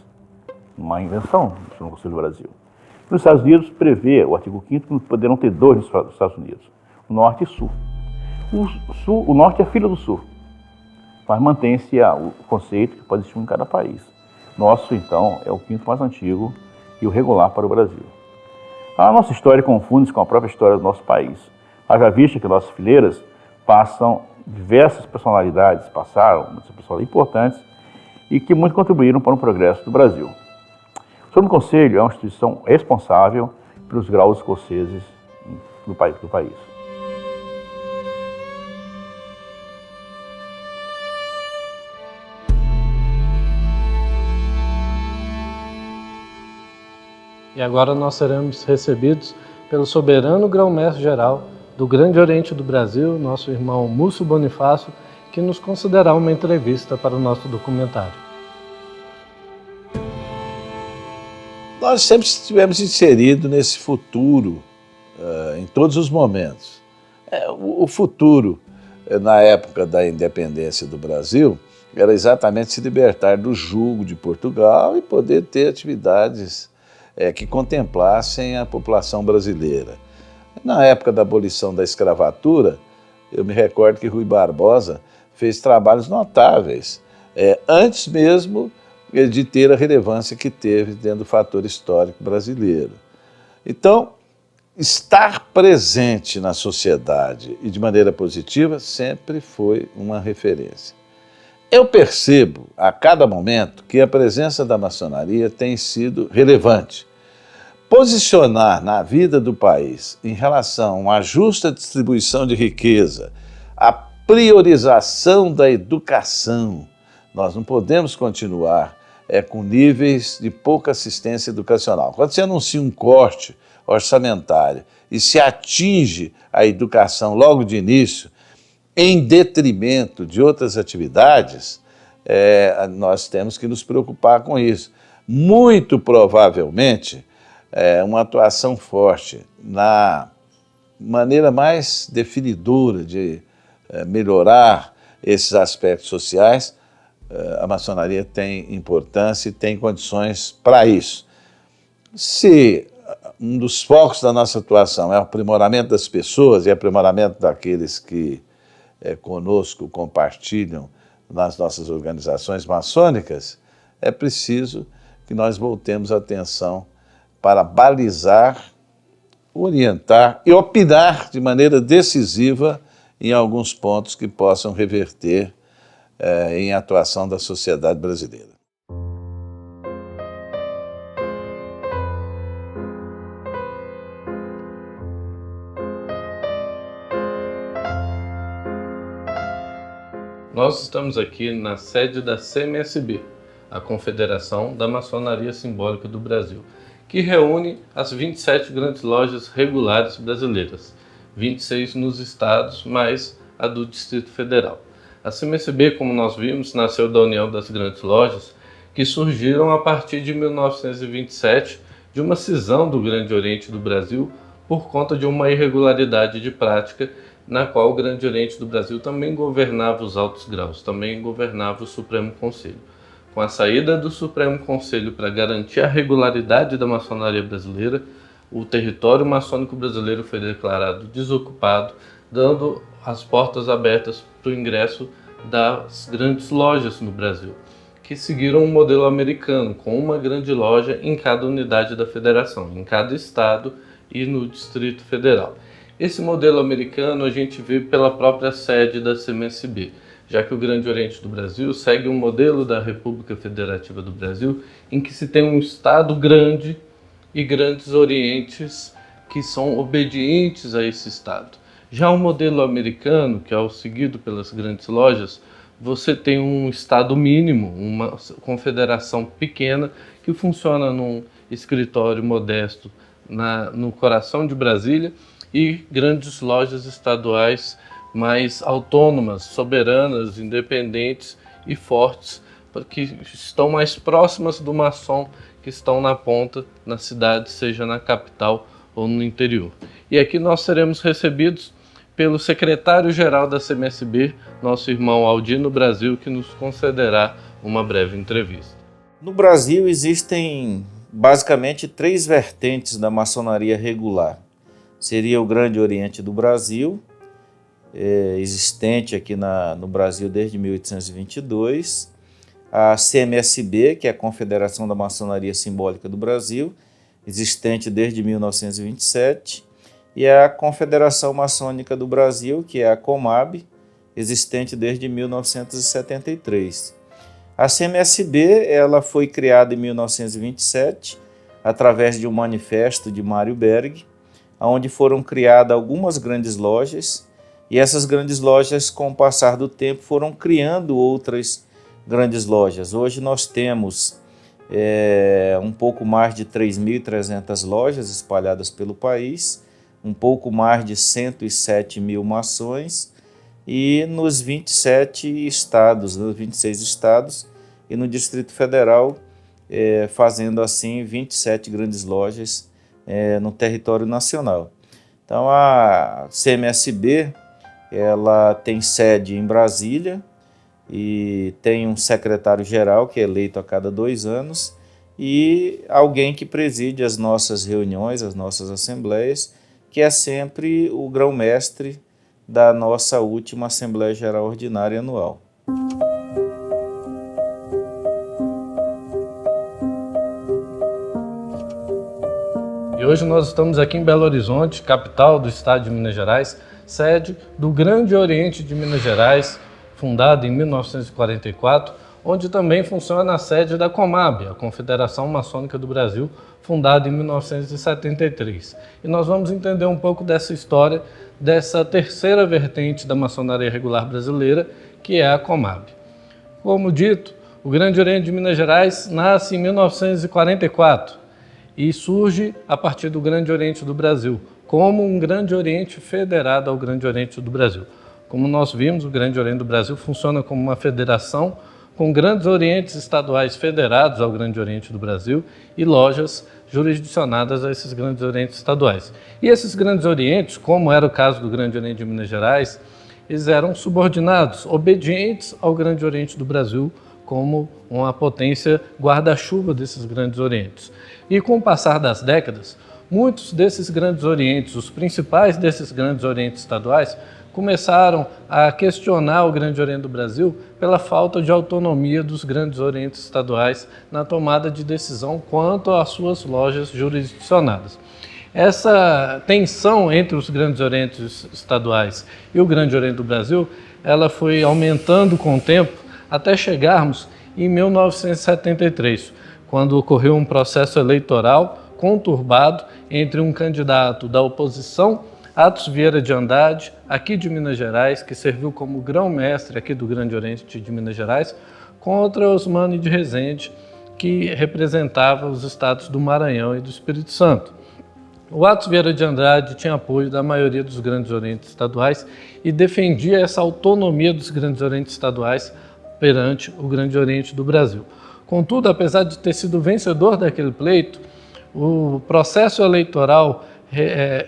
uma invenção do Supremo Conselho do Brasil. Nos Estados Unidos, prevê o artigo 5º que poderão ter dois nos Estados Unidos, o Norte e o Sul. O Norte é filho do Sul, mas mantém-se o conceito que pode existir um em cada país. Nosso, então, é o 5º mais antigo e o regular para o Brasil. A nossa história confunde-se com a própria história do nosso país. Haja vista que nossas fileiras passam diversas personalidades, pessoas importantes e que muito contribuíram para o progresso do Brasil. O Supremo Conselho é uma instituição responsável pelos graus escoceses do país. E agora nós seremos recebidos pelo soberano grão-mestre-geral do Grande Oriente do Brasil, nosso irmão Múcio Bonifácio, que nos concederá uma entrevista para o nosso documentário. Nós sempre estivemos inseridos nesse futuro, em todos os momentos. O futuro, na época da independência do Brasil, era exatamente se libertar do jugo de Portugal e poder ter atividades que contemplassem a população brasileira. Na época da abolição da escravatura, eu me recordo que Rui Barbosa fez trabalhos notáveis, antes mesmo de ter a relevância que teve dentro do fator histórico brasileiro. Então, estar presente na sociedade e de maneira positiva sempre foi uma referência. Eu percebo a cada momento que a presença da maçonaria tem sido relevante. Posicionar na vida do país em relação à justa distribuição de riqueza, à priorização da educação. Nós não podemos continuar com níveis de pouca assistência educacional. Quando se anuncia um corte orçamentário e se atinge a educação logo de início, em detrimento de outras atividades, nós temos que nos preocupar com isso. Muito provavelmente, uma atuação forte na maneira mais definidora de melhorar esses aspectos sociais, a maçonaria tem importância e tem condições para isso. Se um dos focos da nossa atuação é o aprimoramento das pessoas e aprimoramento daqueles que conosco compartilham nas nossas organizações maçônicas, é preciso que nós voltemos a atenção para balizar, orientar e opinar de maneira decisiva em alguns pontos que possam reverter em atuação da sociedade brasileira. Nós estamos aqui na sede da CMSB, a Confederação da Maçonaria Simbólica do Brasil, que reúne as 27 grandes lojas regulares brasileiras, 26 nos estados, mais a do Distrito Federal. A CMSB, como nós vimos, nasceu da união das grandes lojas, que surgiram a partir de 1927, de uma cisão do Grande Oriente do Brasil, por conta de uma irregularidade de prática, na qual o Grande Oriente do Brasil também governava os altos graus, também governava o Supremo Conselho. Com a saída do Supremo Conselho para garantir a regularidade da maçonaria brasileira, o território maçônico brasileiro foi declarado desocupado, dando as portas abertas para o ingresso das grandes lojas no Brasil, que seguiram um modelo americano, com uma grande loja em cada unidade da federação, em cada estado e no Distrito Federal. Esse modelo americano a gente vê pela própria sede da CMSB, já que o Grande Oriente do Brasil segue um modelo da República Federativa do Brasil, em que se tem um estado grande e grandes orientes que são obedientes a esse estado. Já o modelo americano, que é o seguido pelas grandes lojas, você tem um estado mínimo, uma confederação pequena que funciona num escritório modesto no coração de Brasília e grandes lojas estaduais mais autônomas, soberanas, independentes e fortes, que estão mais próximas do maçom, que estão na ponta, na cidade, seja na capital ou no interior. E aqui nós seremos recebidos pelo secretário-geral da CMSB, nosso irmão Aldino Brasil, que nos concederá uma breve entrevista. No Brasil existem basicamente 3 vertentes da maçonaria regular. Seria o Grande Oriente do Brasil, existente aqui no Brasil desde 1822, a CMSB, que é a Confederação da Maçonaria Simbólica do Brasil, existente desde 1927, e a Confederação Maçônica do Brasil, que é a COMAB, existente desde 1973. A CMSB ela foi criada em 1927, através de um manifesto de Mário Berg, onde foram criadas algumas grandes lojas, e essas grandes lojas, com o passar do tempo, foram criando outras grandes lojas. Hoje nós temos um pouco mais de 3.300 lojas espalhadas pelo país, um pouco mais de 107 mil maçons, e nos 26 estados e no Distrito Federal, fazendo assim 27 grandes lojas no território nacional. Então a CMSB ela tem sede em Brasília e tem um secretário-geral que é eleito a cada 2 anos e alguém que preside as nossas reuniões, as nossas assembleias, que é sempre o grão-mestre da nossa última Assembleia Geral Ordinária anual. E hoje nós estamos aqui em Belo Horizonte, capital do estado de Minas Gerais, sede do Grande Oriente de Minas Gerais, fundado em 1944, onde também funciona a sede da COMAB, a Confederação Maçônica do Brasil, fundada em 1973. E nós vamos entender um pouco dessa história, dessa terceira vertente da maçonaria regular brasileira, que é a COMAB. Como dito, o Grande Oriente de Minas Gerais nasce em 1944 e surge a partir do Grande Oriente do Brasil, como um Grande Oriente federado ao Grande Oriente do Brasil. Como nós vimos, o Grande Oriente do Brasil funciona como uma federação com grandes orientes estaduais federados ao Grande Oriente do Brasil e lojas jurisdicionadas a esses grandes orientes estaduais. E esses grandes orientes, como era o caso do Grande Oriente de Minas Gerais, eles eram subordinados, obedientes ao Grande Oriente do Brasil, como uma potência guarda-chuva desses grandes orientes. E com o passar das décadas, muitos desses grandes orientes, os principais desses grandes orientes estaduais, começaram a questionar o Grande Oriente do Brasil pela falta de autonomia dos grandes orientes estaduais na tomada de decisão quanto às suas lojas jurisdicionadas. Essa tensão entre os grandes orientes estaduais e o Grande Oriente do Brasil, ela foi aumentando com o tempo até chegarmos em 1973, quando ocorreu um processo eleitoral conturbado entre um candidato da oposição, Atos Vieira de Andrade, aqui de Minas Gerais, que serviu como grão-mestre aqui do Grande Oriente de Minas Gerais, contra Osmani de Rezende, que representava os estados do Maranhão e do Espírito Santo. O Atos Vieira de Andrade tinha apoio da maioria dos grandes orientes estaduais e defendia essa autonomia dos grandes orientes estaduais perante o Grande Oriente do Brasil. Contudo, apesar de ter sido vencedor daquele pleito, o processo eleitoral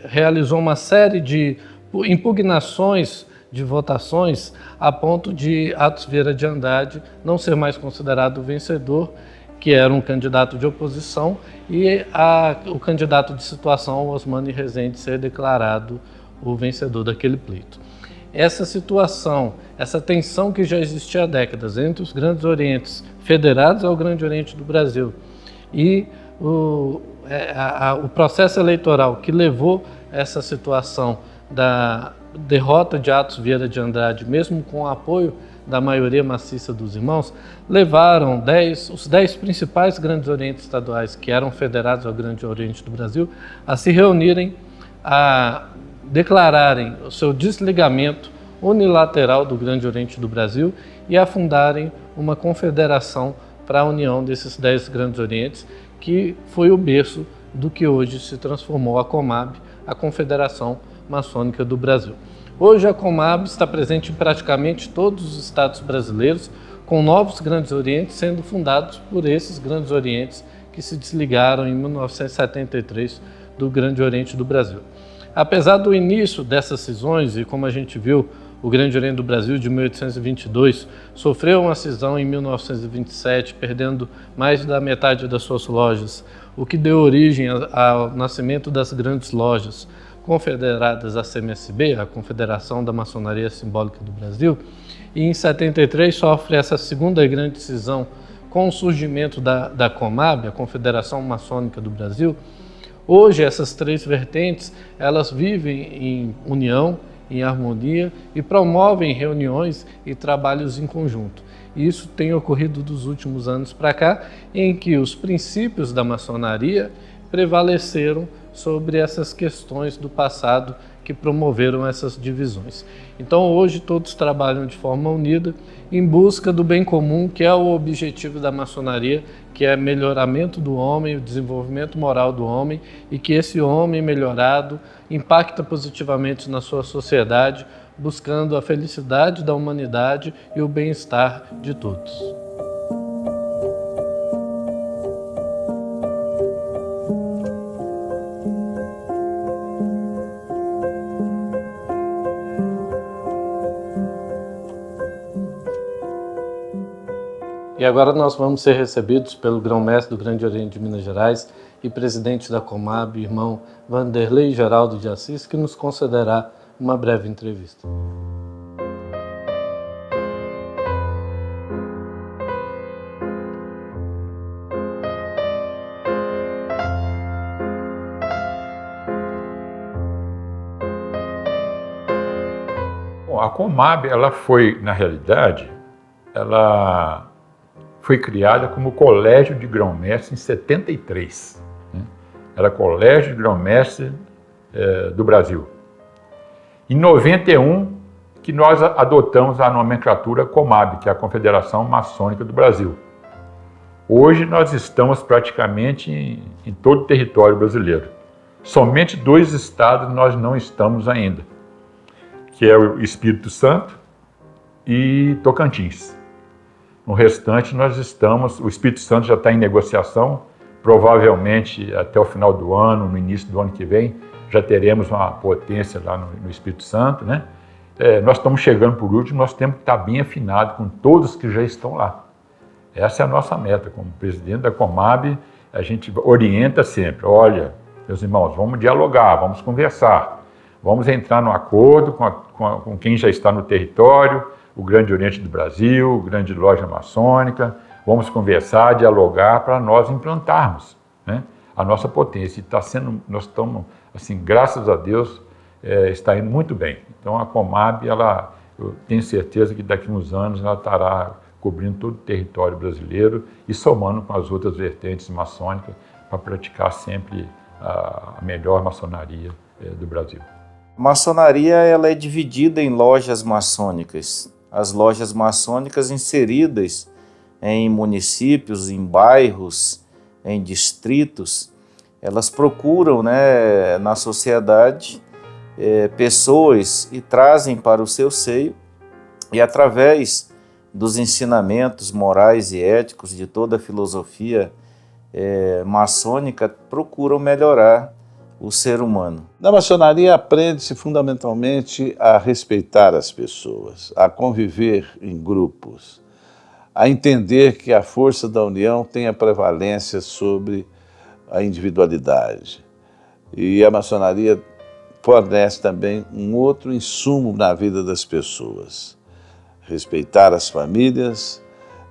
realizou uma série de impugnações de votações a ponto de Atos Vieira de Andrade não ser mais considerado vencedor, que era um candidato de oposição, e o candidato de situação, Osmani Rezende, ser declarado o vencedor daquele pleito. Essa situação, essa tensão que já existia há décadas entre os grandes orientes federados ao Grande Oriente do Brasil e o processo eleitoral que levou essa situação da derrota de Atos Vieira de Andrade, mesmo com o apoio da maioria maciça dos irmãos, levaram os 10 principais grandes orientes estaduais que eram federados ao Grande Oriente do Brasil a se reunirem declararem o seu desligamento unilateral do Grande Oriente do Brasil e afundarem uma confederação para a união desses 10 Grandes Orientes, que foi o berço do que hoje se transformou a Comab, a Confederação Maçônica do Brasil. Hoje a Comab está presente em praticamente todos os estados brasileiros, com novos Grandes Orientes sendo fundados por esses Grandes Orientes que se desligaram em 1973 do Grande Oriente do Brasil. Apesar do início dessas cisões, e como a gente viu, o Grande Oriente do Brasil de 1822 sofreu uma cisão em 1927, perdendo mais da metade das suas lojas, o que deu origem ao nascimento das grandes lojas confederadas à CMSB, a Confederação da Maçonaria Simbólica do Brasil, e em 73 sofre essa segunda grande cisão com o surgimento da Comab, a Confederação Maçônica do Brasil. Hoje essas 3 vertentes, elas vivem em união, em harmonia e promovem reuniões e trabalhos em conjunto. E isso tem ocorrido dos últimos anos para cá, em que os princípios da maçonaria prevaleceram sobre essas questões do passado que promoveram essas divisões. Então hoje todos trabalham de forma unida em busca do bem comum, que é o objetivo da maçonaria, que é melhoramento do homem, o desenvolvimento moral do homem, e que esse homem melhorado impacta positivamente na sua sociedade, buscando a felicidade da humanidade e o bem-estar de todos. E agora nós vamos ser recebidos pelo grão-mestre do Grande Oriente de Minas Gerais e presidente da Comab, irmão Vanderlei Geraldo de Assis, que nos concederá uma breve entrevista. Bom, a Comab, ela foi, na realidade, ela foi criada como Colégio de Grão-Mestre em 73. Era Colégio de Grão-Mestre do Brasil. Em 91, que nós adotamos a nomenclatura Comab, que é a Confederação Maçônica do Brasil. Hoje nós estamos praticamente em todo o território brasileiro. Somente 2 estados nós não estamos ainda, que é o Espírito Santo e Tocantins. No restante nós estamos, o Espírito Santo já está em negociação, provavelmente até o final do ano, no início do ano que vem, já teremos uma potência lá no Espírito Santo, né? Nós estamos chegando por último, nós temos que estar bem afinado com todos que já estão lá. Essa é a nossa meta, como presidente da Comab, a gente orienta sempre, olha, meus irmãos, vamos dialogar, vamos conversar, vamos entrar no acordo com quem já está no território, o Grande Oriente do Brasil, o Grande Loja Maçônica, vamos conversar, dialogar para nós implantarmos, né, a nossa potência. E nós estamos, assim, graças a Deus, está indo muito bem. Então a Comab, eu tenho certeza que daqui a uns anos ela estará cobrindo todo o território brasileiro e somando com as outras vertentes maçônicas para praticar sempre a melhor maçonaria do Brasil. A maçonaria ela é dividida em lojas maçônicas. As lojas maçônicas inseridas em municípios, em bairros, em distritos, elas procuram, né, na sociedade pessoas e trazem para o seu seio, e através dos ensinamentos morais e éticos de toda a filosofia maçônica, procuram melhorar o ser humano. Na maçonaria aprende-se fundamentalmente a respeitar as pessoas, a conviver em grupos, a entender que a força da união tem a prevalência sobre a individualidade. E a maçonaria fornece também um outro insumo na vida das pessoas. Respeitar as famílias,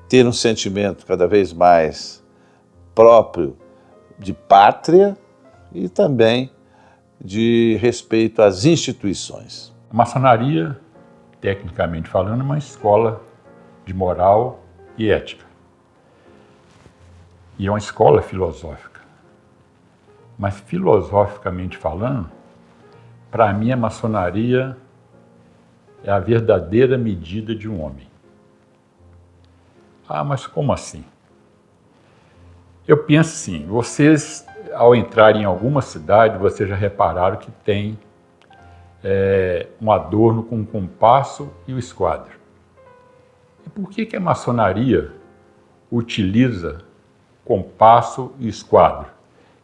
ter um sentimento cada vez mais próprio de pátria e também de respeito às instituições. A maçonaria, tecnicamente falando, é uma escola de moral e ética. E é uma escola filosófica. Mas filosoficamente falando, Para mim, a maçonaria é a verdadeira medida de um homem. Ah, mas como assim? Eu penso assim, vocês, ao entrarem em alguma cidade, vocês já repararam que tem um adorno com um compasso e o esquadro. E por que a maçonaria utiliza compasso e esquadro,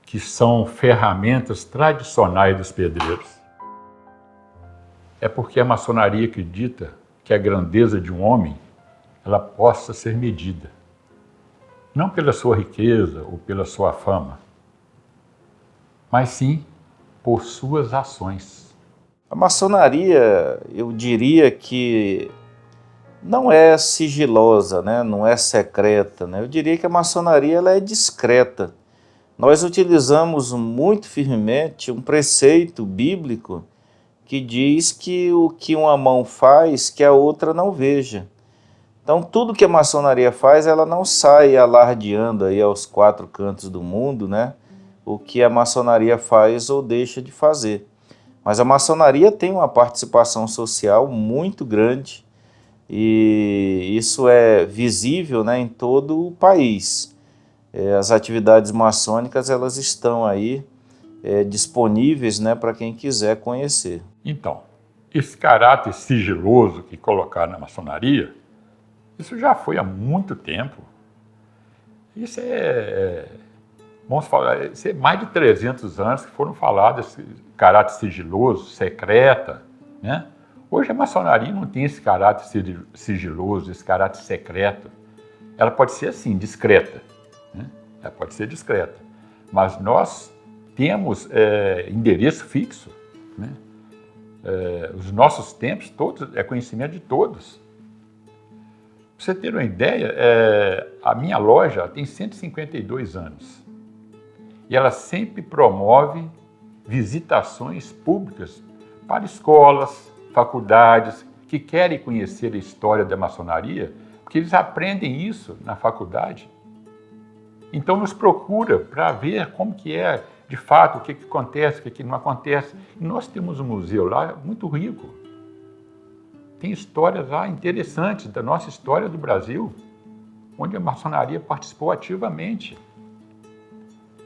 que são ferramentas tradicionais dos pedreiros? É porque a maçonaria acredita que a grandeza de um homem ela possa ser medida, não pela sua riqueza ou pela sua fama, mas sim por suas ações. A maçonaria, eu diria que não é sigilosa, né? Não é secreta, né? Eu diria que a maçonaria ela é discreta. Nós utilizamos muito firmemente um preceito bíblico que diz que o que uma mão faz, que a outra não veja. Então, tudo que a maçonaria faz, ela não sai alardeando aí aos quatro cantos do mundo, né? O que a maçonaria faz ou deixa de fazer. Mas a maçonaria tem uma participação social muito grande e isso é visível, né, em todo o país. As atividades maçônicas, elas estão aí disponíveis, né, para quem quiser conhecer. Então, esse caráter sigiloso que colocaram na maçonaria, isso já foi há muito tempo. Isso vamos falar, isso é mais de 300 anos que foram falados esse caráter sigiloso, secreta, né? Hoje a maçonaria não tem esse caráter sigiloso, esse caráter secreto. Ela pode ser assim, discreta, né? Ela pode ser discreta, mas nós temos endereço fixo, né? Os nossos tempos todos é conhecimento de todos. Para você ter uma ideia, a minha loja tem 152 anos e ela sempre promove visitações públicas para escolas, faculdades que querem conhecer a história da maçonaria, porque eles aprendem isso na faculdade. Então nos procura para ver como que é, de fato, o que acontece, o que não acontece. E nós temos um museu lá muito rico. Tem histórias lá interessantes da nossa história do Brasil, onde a maçonaria participou ativamente.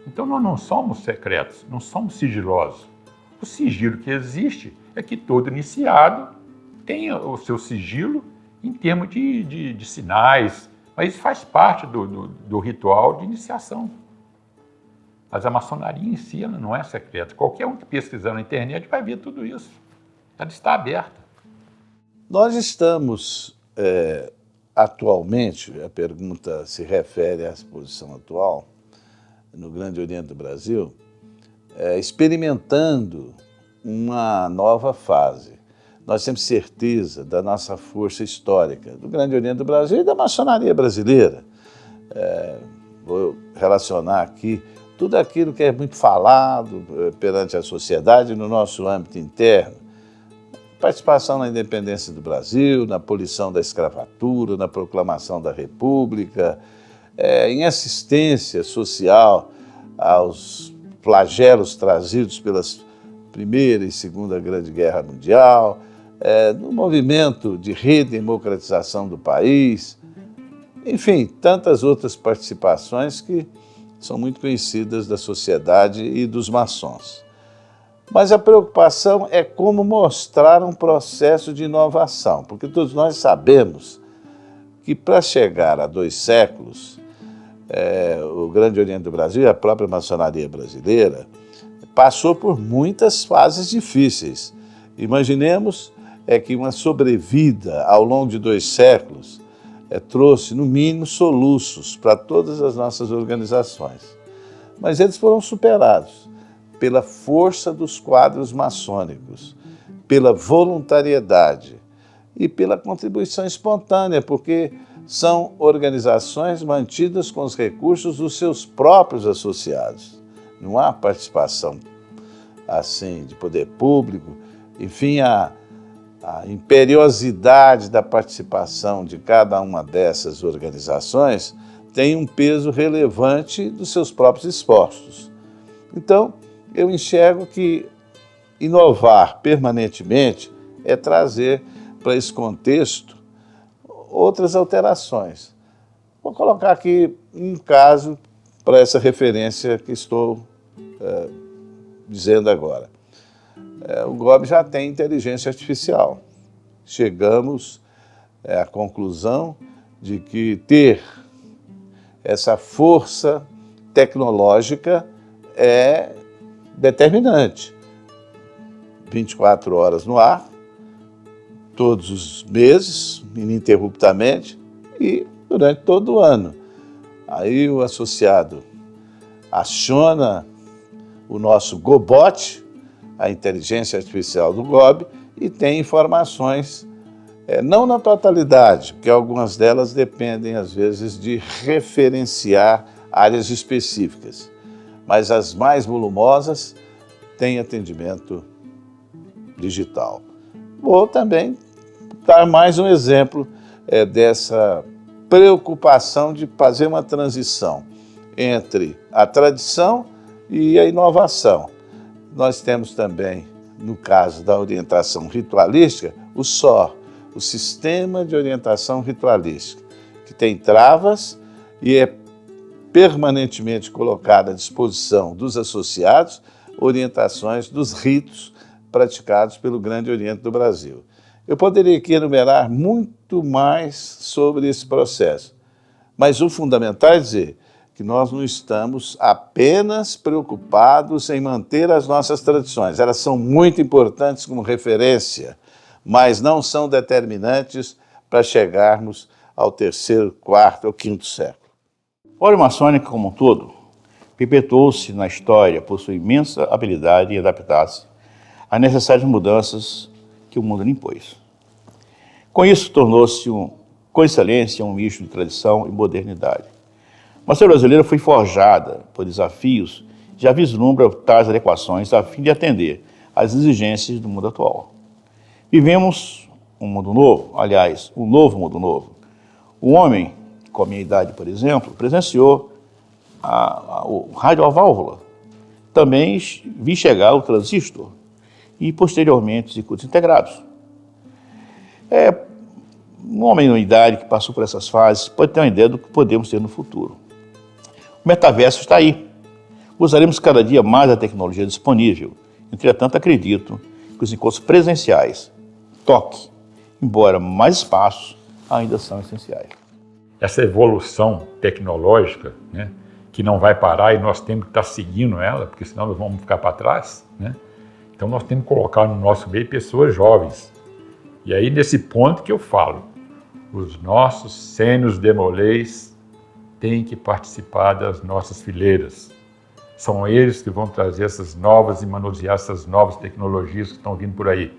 Então nós não somos secretos, não somos sigilosos. O sigilo que existe é que todo iniciado tem o seu sigilo em termos de sinais, mas isso faz parte do ritual de iniciação. Mas a maçonaria em si ela não é secreta. Qualquer um que pesquisar na internet vai ver tudo isso. Ela está aberta. Nós estamos, atualmente, a pergunta se refere à posição atual, no Grande Oriente do Brasil, experimentando uma nova fase. Nós temos certeza da nossa força histórica, do Grande Oriente do Brasil e da maçonaria brasileira. Vou relacionar aqui tudo aquilo que é muito falado perante a sociedade no nosso âmbito interno. Participação na independência do Brasil, na abolição da escravatura, na proclamação da República, em assistência social aos flagelos trazidos pelas Primeira e Segunda Grande Guerra Mundial, no movimento de redemocratização do país, enfim, tantas outras participações que são muito conhecidas da sociedade e dos maçons. Mas a preocupação é como mostrar um processo de inovação, porque todos nós sabemos que para chegar a 2 séculos, o Grande Oriente do Brasil e a própria maçonaria brasileira passou por muitas fases difíceis. Imaginemos que uma sobrevida ao longo de 2 séculos trouxe, no mínimo, soluços para todas as nossas organizações. Mas eles foram superados pela força dos quadros maçônicos, pela voluntariedade e pela contribuição espontânea, porque são organizações mantidas com os recursos dos seus próprios associados. Não há participação assim de poder público, enfim, a imperiosidade da participação de cada uma dessas organizações tem um peso relevante dos seus próprios esforços. Então, eu enxergo que inovar permanentemente é trazer para esse contexto outras alterações. Vou colocar aqui um caso para essa referência que estou dizendo agora. O GOB já tem inteligência artificial. Chegamos à conclusão de que ter essa força tecnológica é determinante. 24 horas no ar, todos os meses, ininterruptamente, e durante todo o ano. Aí o associado aciona o nosso GoBot, a inteligência artificial do GOB, e tem informações, não na totalidade, porque algumas delas dependem, às vezes, de referenciar áreas específicas, mas as mais volumosas têm atendimento digital. Vou também dar mais um exemplo dessa preocupação de fazer uma transição entre a tradição e a inovação. Nós temos também, no caso da orientação ritualística, o SOR, o Sistema de Orientação Ritualística, que tem travas e é permanentemente colocada à disposição dos associados orientações dos ritos praticados pelo Grande Oriente do Brasil. Eu poderia aqui enumerar muito mais sobre esse processo, mas o fundamental é dizer que nós não estamos apenas preocupados em manter as nossas tradições. Elas são muito importantes como referência, mas não são determinantes para chegarmos ao terceiro, quarto ou quinto século. A ordem maçônica, como um todo, perpetuou-se na história por sua imensa habilidade em adaptar-se às necessárias mudanças que o mundo lhe impôs. Com isso, tornou-se com excelência um misto de tradição e modernidade. A maçonaria brasileira foi forjada por desafios e já vislumbra tais adequações a fim de atender às exigências do mundo atual. Vivemos um mundo novo, aliás, um novo mundo novo. O homem, com a minha idade, por exemplo, presenciou o rádio a válvula. Também vi chegar o transistor e, posteriormente, os circuitos integrados. Um homem de uma idade que passou por essas fases pode ter uma ideia do que podemos ter no futuro. O metaverso está aí. Usaremos cada dia mais a tecnologia disponível. Entretanto, acredito que os encontros presenciais, toque, embora mais espaços, ainda são essenciais. Essa evolução tecnológica, né, que não vai parar e nós temos que estar seguindo ela, porque senão nós vamos ficar para trás, né? Então nós temos que colocar no nosso meio pessoas jovens. E aí nesse ponto que eu falo, os nossos sênios demolês têm que participar das nossas fileiras. São eles que vão trazer essas novas e manusear essas novas tecnologias que estão vindo por aí.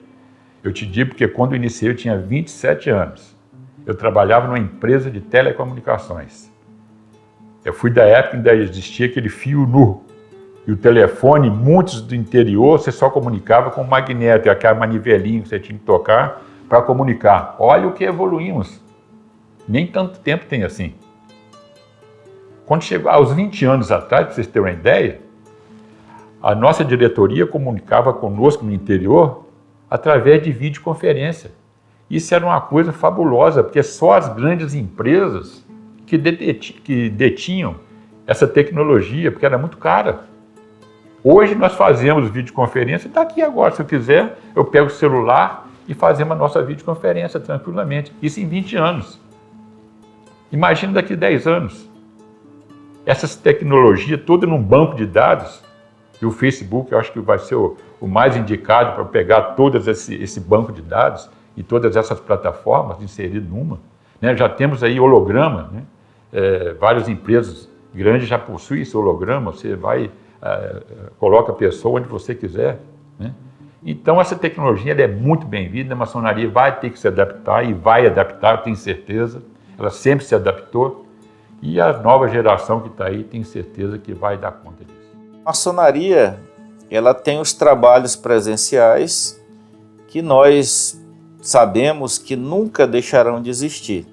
Eu te digo porque quando eu iniciei eu tinha 27 anos. Eu trabalhava numa empresa de telecomunicações. Eu fui da época que ainda existia aquele fio nu. E o telefone, muitos do interior, você só comunicava com magneto, aquela manivelinha que você tinha que tocar para comunicar. Olha o que evoluímos. Nem tanto tempo tem assim. Quando chegou aos 20 anos atrás, para vocês terem uma ideia, a nossa diretoria comunicava conosco no interior através de videoconferência. Isso era uma coisa fabulosa, porque só as grandes empresas que detinham essa tecnologia, porque era muito cara. Hoje nós fazemos videoconferência, está aqui agora, se eu quiser, eu pego o celular e fazemos a nossa videoconferência tranquilamente. Isso em 20 anos. Imagina daqui a 10 anos. Essas tecnologias todas num banco de dados, e o Facebook eu acho que vai ser o mais indicado para pegar todos esse banco de dados e todas essas plataformas, inserir numa. Né? Já temos aí holograma, né? Várias empresas grandes já possuem esse holograma, você vai, coloca a pessoa onde você quiser. Né? Então essa tecnologia ela é muito bem-vinda, a maçonaria vai ter que se adaptar e vai adaptar, eu tenho certeza, ela sempre se adaptou e a nova geração que está aí tem certeza que vai dar conta disso. A maçonaria ela tem os trabalhos presenciais que nós sabemos que nunca deixarão de existir.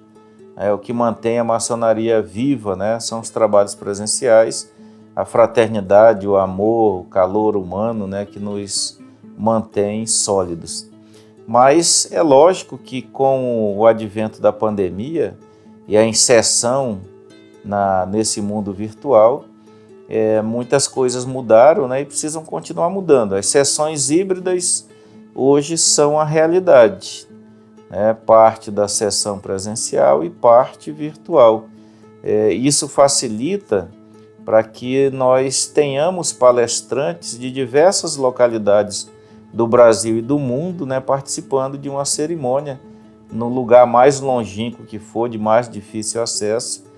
O que mantém a maçonaria viva, né, são os trabalhos presenciais, a fraternidade, o amor, o calor humano, né, que nos mantém sólidos. Mas é lógico que com o advento da pandemia e a inserção nesse mundo virtual, muitas coisas mudaram, né, e precisam continuar mudando. As sessões híbridas hoje são a realidade, né, parte da sessão presencial e parte virtual. Isso facilita para que nós tenhamos palestrantes de diversas localidades do Brasil e do mundo, né, participando de uma cerimônia no lugar mais longínquo que for, de mais difícil acesso.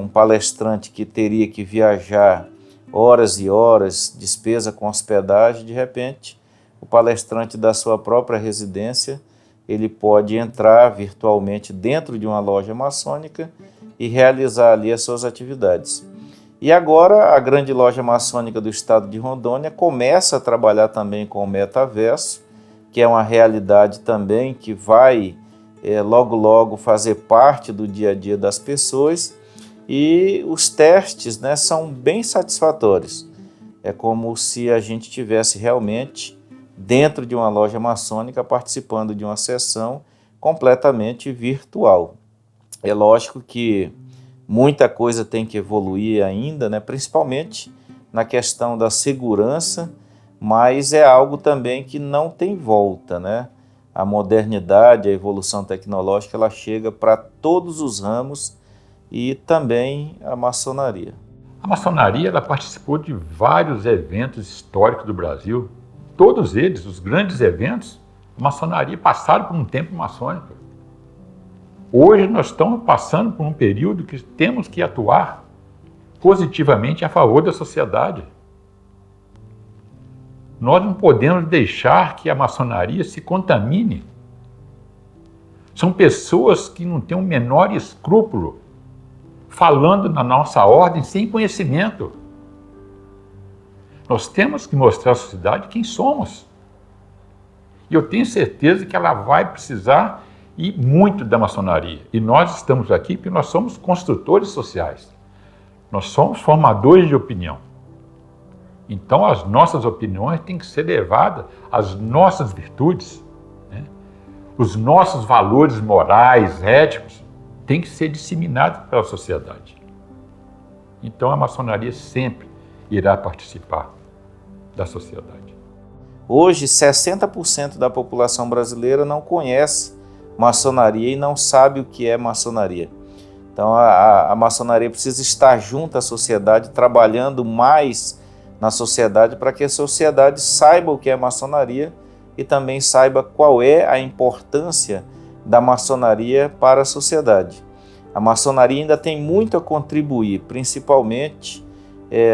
Um palestrante que teria que viajar horas e horas, despesa com hospedagem, de repente, o palestrante da sua própria residência, ele pode entrar virtualmente dentro de uma loja maçônica e realizar ali as suas atividades. E agora a grande loja maçônica do estado de Rondônia começa a trabalhar também com o metaverso, que é uma realidade também que vai logo logo fazer parte do dia a dia das pessoas, e os testes, né, são bem satisfatórios. É como se a gente tivesse realmente dentro de uma loja maçônica participando de uma sessão completamente virtual. É lógico que muita coisa tem que evoluir ainda, né, principalmente na questão da segurança, mas é algo também que não tem volta, né? A modernidade, a evolução tecnológica, ela chega para todos os ramos e também a maçonaria. A maçonaria ela participou de vários eventos históricos do Brasil. Todos eles, os grandes eventos, a maçonaria passaram por um tempo maçônico. Hoje nós estamos passando por um período que temos que atuar positivamente a favor da sociedade. Nós não podemos deixar que a maçonaria se contamine. São pessoas que não têm o menor escrúpulo falando na nossa ordem sem conhecimento. Nós temos que mostrar à sociedade quem somos. E eu tenho certeza que ela vai precisar e muito da maçonaria. E nós estamos aqui porque nós somos construtores sociais. Nós somos formadores de opinião. Então as nossas opiniões têm que ser levadas às nossas virtudes, né? Os nossos valores morais, éticos, têm que ser disseminados pela sociedade. Então a maçonaria sempre irá participar da sociedade. Hoje, 60% da população brasileira não conhece maçonaria e não sabe o que é maçonaria. Então a maçonaria precisa estar junto à sociedade, trabalhando mais na sociedade para que a sociedade saiba o que é maçonaria e também saiba qual é a importância da maçonaria para a sociedade. A maçonaria ainda tem muito a contribuir, principalmente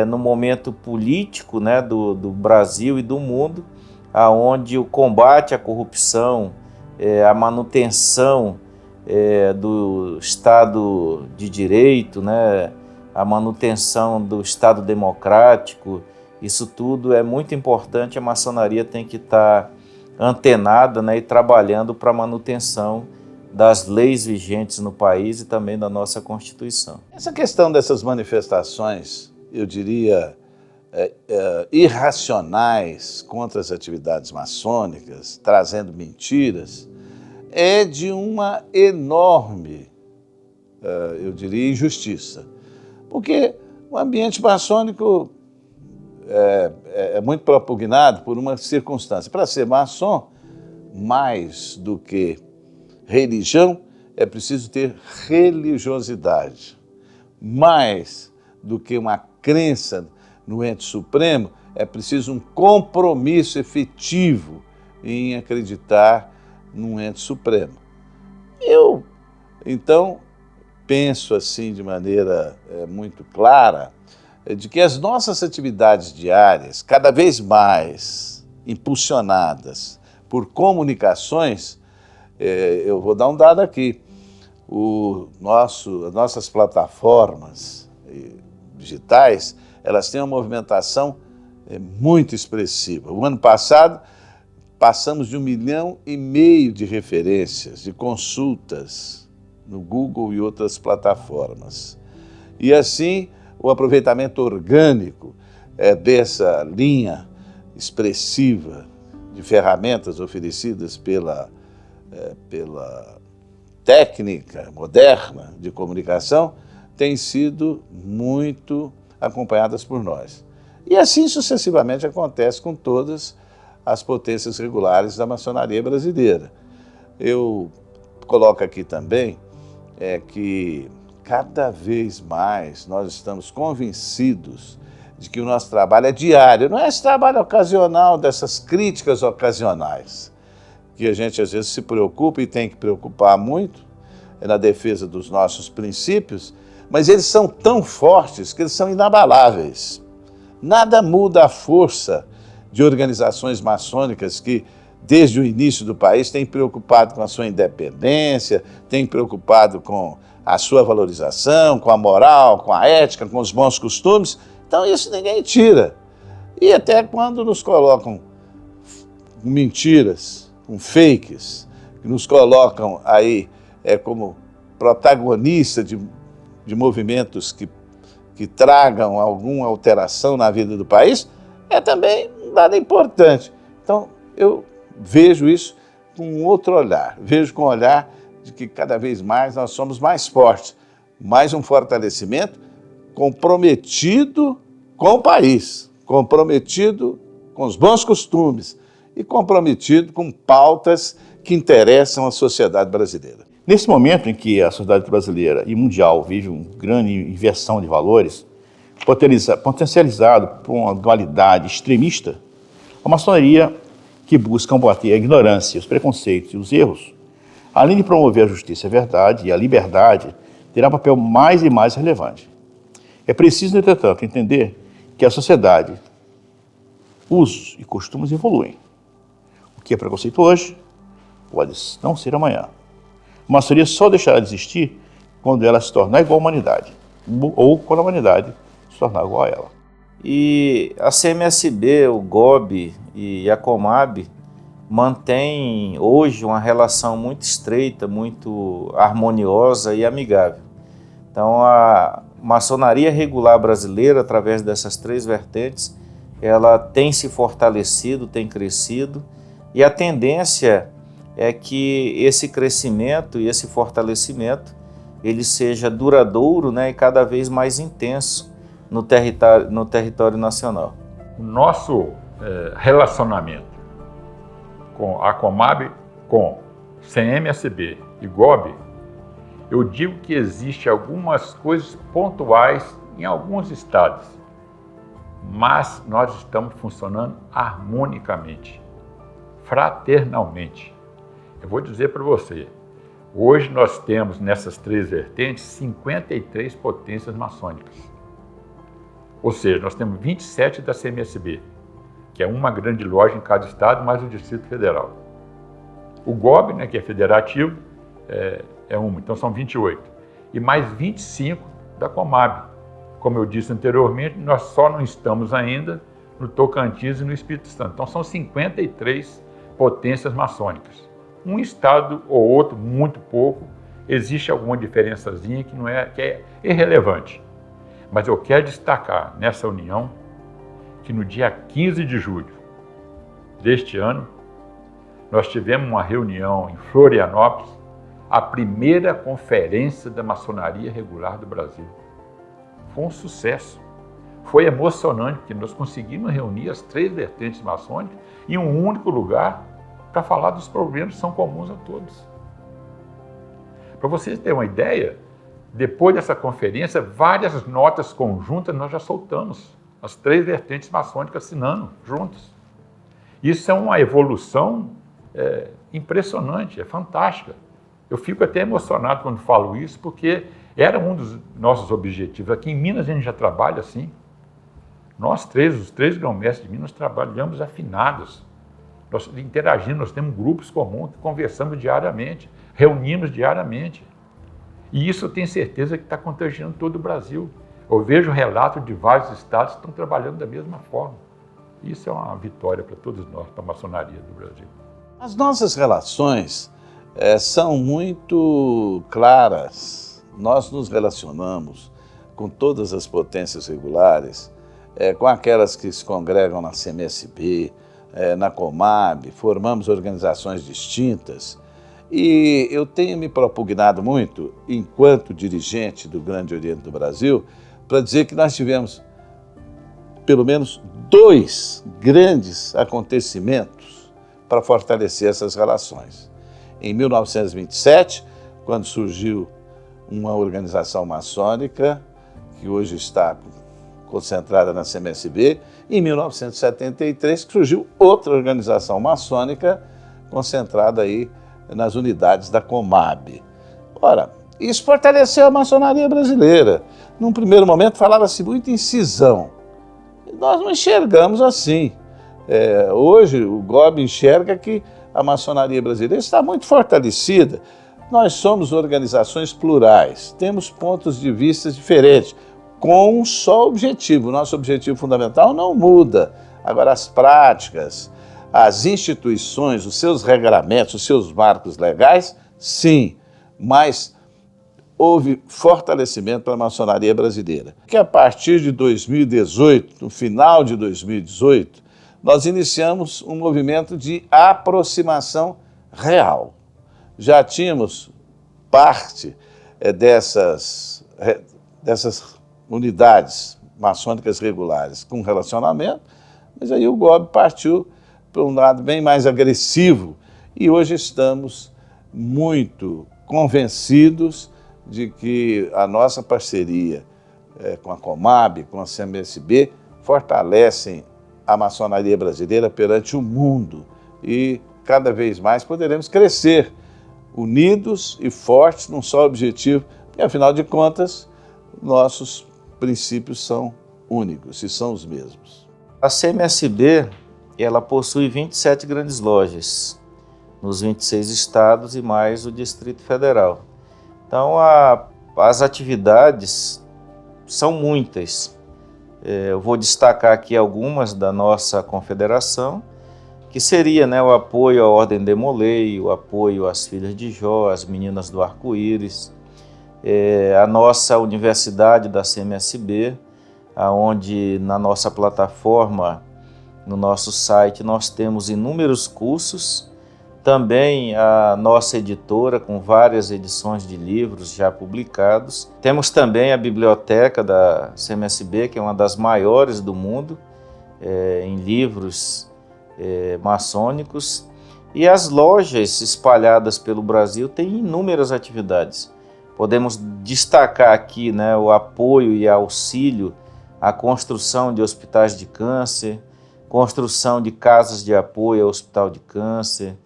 no momento político, né, do Brasil e do mundo, onde o combate à corrupção, a manutenção do Estado de Direito, né, a manutenção do Estado democrático, isso tudo é muito importante. A maçonaria tem que estar antenada, né, e trabalhando para a manutenção das leis vigentes no país e também da nossa Constituição. Essa questão dessas manifestações, eu diria, irracionais contra as atividades maçônicas, trazendo mentiras, é de uma enorme, eu diria, injustiça. Porque o ambiente maçônico é muito propugnado por uma circunstância. Para ser maçom, mais do que religião, é preciso ter religiosidade. Mais do que uma crença no ente supremo, é preciso um compromisso efetivo em acreditar num ente supremo. Eu, então, penso assim de maneira muito clara, de que as nossas atividades diárias, cada vez mais impulsionadas por comunicações, eu vou dar um dado aqui, as nossas plataformas digitais, elas têm uma movimentação muito expressiva. O ano passado, passamos de 1,5 milhão de referências, de consultas no Google e outras plataformas. E assim, o aproveitamento orgânico dessa linha expressiva de ferramentas oferecidas pela técnica moderna de comunicação têm sido muito acompanhadas por nós. E assim sucessivamente acontece com todas as potências regulares da maçonaria brasileira. Eu coloco aqui também que cada vez mais nós estamos convencidos de que o nosso trabalho é diário, não é esse trabalho ocasional, dessas críticas ocasionais, que a gente às vezes se preocupa e tem que preocupar muito na defesa dos nossos princípios, mas eles são tão fortes que eles são inabaláveis. Nada muda a força de organizações maçônicas que, desde o início do país, têm preocupado com a sua independência, têm preocupado com a sua valorização, com a moral, com a ética, com os bons costumes. Então isso ninguém tira. E até quando nos colocam mentiras, com fakes, que nos colocam aí como protagonista de movimentos que tragam alguma alteração na vida do país, é também um dado importante. Então eu vejo isso com outro olhar, vejo com o olhar de que cada vez mais nós somos mais fortes, mais um fortalecimento comprometido com o país, comprometido com os bons costumes e comprometido com pautas que interessam a sociedade brasileira. Nesse momento em que a sociedade brasileira e mundial vive uma grande inversão de valores, potencializado por uma dualidade extremista, a maçonaria, que busca combater a ignorância, os preconceitos e os erros, além de promover a justiça, a verdade e a liberdade, terá um papel mais e mais relevante. É preciso, entretanto, entender que a sociedade, usos e costumes evoluem. O que é preconceito hoje pode não ser amanhã. A maçonaria só deixará de existir quando ela se tornar igual à humanidade, ou quando a humanidade se tornar igual a ela. E a CMSB, o GOB e a Comab mantêm hoje uma relação muito estreita, muito harmoniosa e amigável. Então a maçonaria regular brasileira, através dessas três vertentes, ela tem se fortalecido, tem crescido, e a tendência é que esse crescimento e esse fortalecimento ele seja duradouro, né, e cada vez mais intenso no território nacional. O nosso relacionamento com a Comab, com CMSB e GOB, eu digo que existe algumas coisas pontuais em alguns estados, mas nós estamos funcionando harmonicamente, fraternalmente. Eu vou dizer para você, hoje nós temos nessas três vertentes 53 potências maçônicas. Ou seja, nós temos 27 da CMSB, que é uma grande loja em cada estado, mais o Distrito Federal. O GOB, né, que é federativo, é uma, então são 28. E mais 25 da Comab. Como eu disse anteriormente, nós só não estamos ainda no Tocantins e no Espírito Santo. Então são 53 potências maçônicas. Um estado ou outro, muito pouco, existe alguma diferençazinha que é irrelevante. Mas eu quero destacar nessa união que no dia 15 de julho deste ano, nós tivemos uma reunião em Florianópolis, a primeira conferência da maçonaria regular do Brasil. Foi um sucesso. Foi emocionante, porque nós conseguimos reunir as três vertentes maçônicas em um único lugar para falar dos problemas que são comuns a todos. Para vocês terem uma ideia, depois dessa conferência, várias notas conjuntas nós já soltamos, as três vertentes maçônicas assinando juntos. Isso é uma evolução impressionante, é fantástica. Eu fico até emocionado quando falo isso, porque era um dos nossos objetivos. Aqui em Minas a gente já trabalha assim. Nós três, os três grão-mestres de Minas, trabalhamos afinados. Nós interagimos, nós temos grupos comuns, conversamos diariamente, reunimos diariamente. E isso eu tenho certeza que está contagiando todo o Brasil. Eu vejo relatos de vários estados que estão trabalhando da mesma forma. Isso é uma vitória para todos nós, para a maçonaria do Brasil. As nossas relações são muito claras. Nós nos relacionamos com todas as potências regulares com aquelas que se congregam na CMSB, na Comab, formamos organizações distintas. E eu tenho me propugnado muito, enquanto dirigente do Grande Oriente do Brasil, para dizer que nós tivemos pelo menos 2 grandes acontecimentos para fortalecer essas relações. Em 1927, quando surgiu uma organização maçônica, que hoje está concentrada na CMSB, e em 1973, que surgiu outra organização maçônica concentrada aí nas unidades da Comab. Ora, isso fortaleceu a maçonaria brasileira. Num primeiro momento falava-se muito em cisão. Nós não enxergamos assim. Hoje o GOB enxerga que a maçonaria brasileira está muito fortalecida. Nós somos organizações plurais, temos pontos de vista diferentes, com um só objetivo. Nosso objetivo fundamental não muda. Agora, as práticas, as instituições, os seus regramentos, os seus marcos legais, sim, mas houve fortalecimento para a maçonaria brasileira. Que a partir de 2018, no final de 2018, nós iniciamos um movimento de aproximação real. Já tínhamos parte dessas unidades maçônicas regulares com relacionamento, mas aí o GOB partiu para um lado bem mais agressivo e hoje estamos muito convencidos de que a nossa parceria com a Comab, com a CMSB, fortalecem a maçonaria brasileira perante o mundo e cada vez mais poderemos crescer unidos e fortes num só objetivo, e afinal de contas, nossos princípios são únicos e são os mesmos. A CMSB, ela possui 27 grandes lojas nos 26 estados e mais o Distrito Federal. Então, as atividades são muitas. Eu vou destacar aqui algumas da nossa confederação, que seria, o apoio à Ordem de Molay, o apoio às Filhas de Jó, às Meninas do Arco-Íris, a nossa universidade da CMSB, onde na nossa plataforma, no nosso site, nós temos inúmeros cursos, também a nossa editora com várias edições de livros já publicados. Temos também a biblioteca da CMSB, que é uma das maiores do mundo, em livros maçônicos, e as lojas espalhadas pelo Brasil têm inúmeras atividades. Podemos destacar aqui o apoio e auxílio à construção de hospitais de câncer, construção de casas de apoio ao Hospital de Câncer,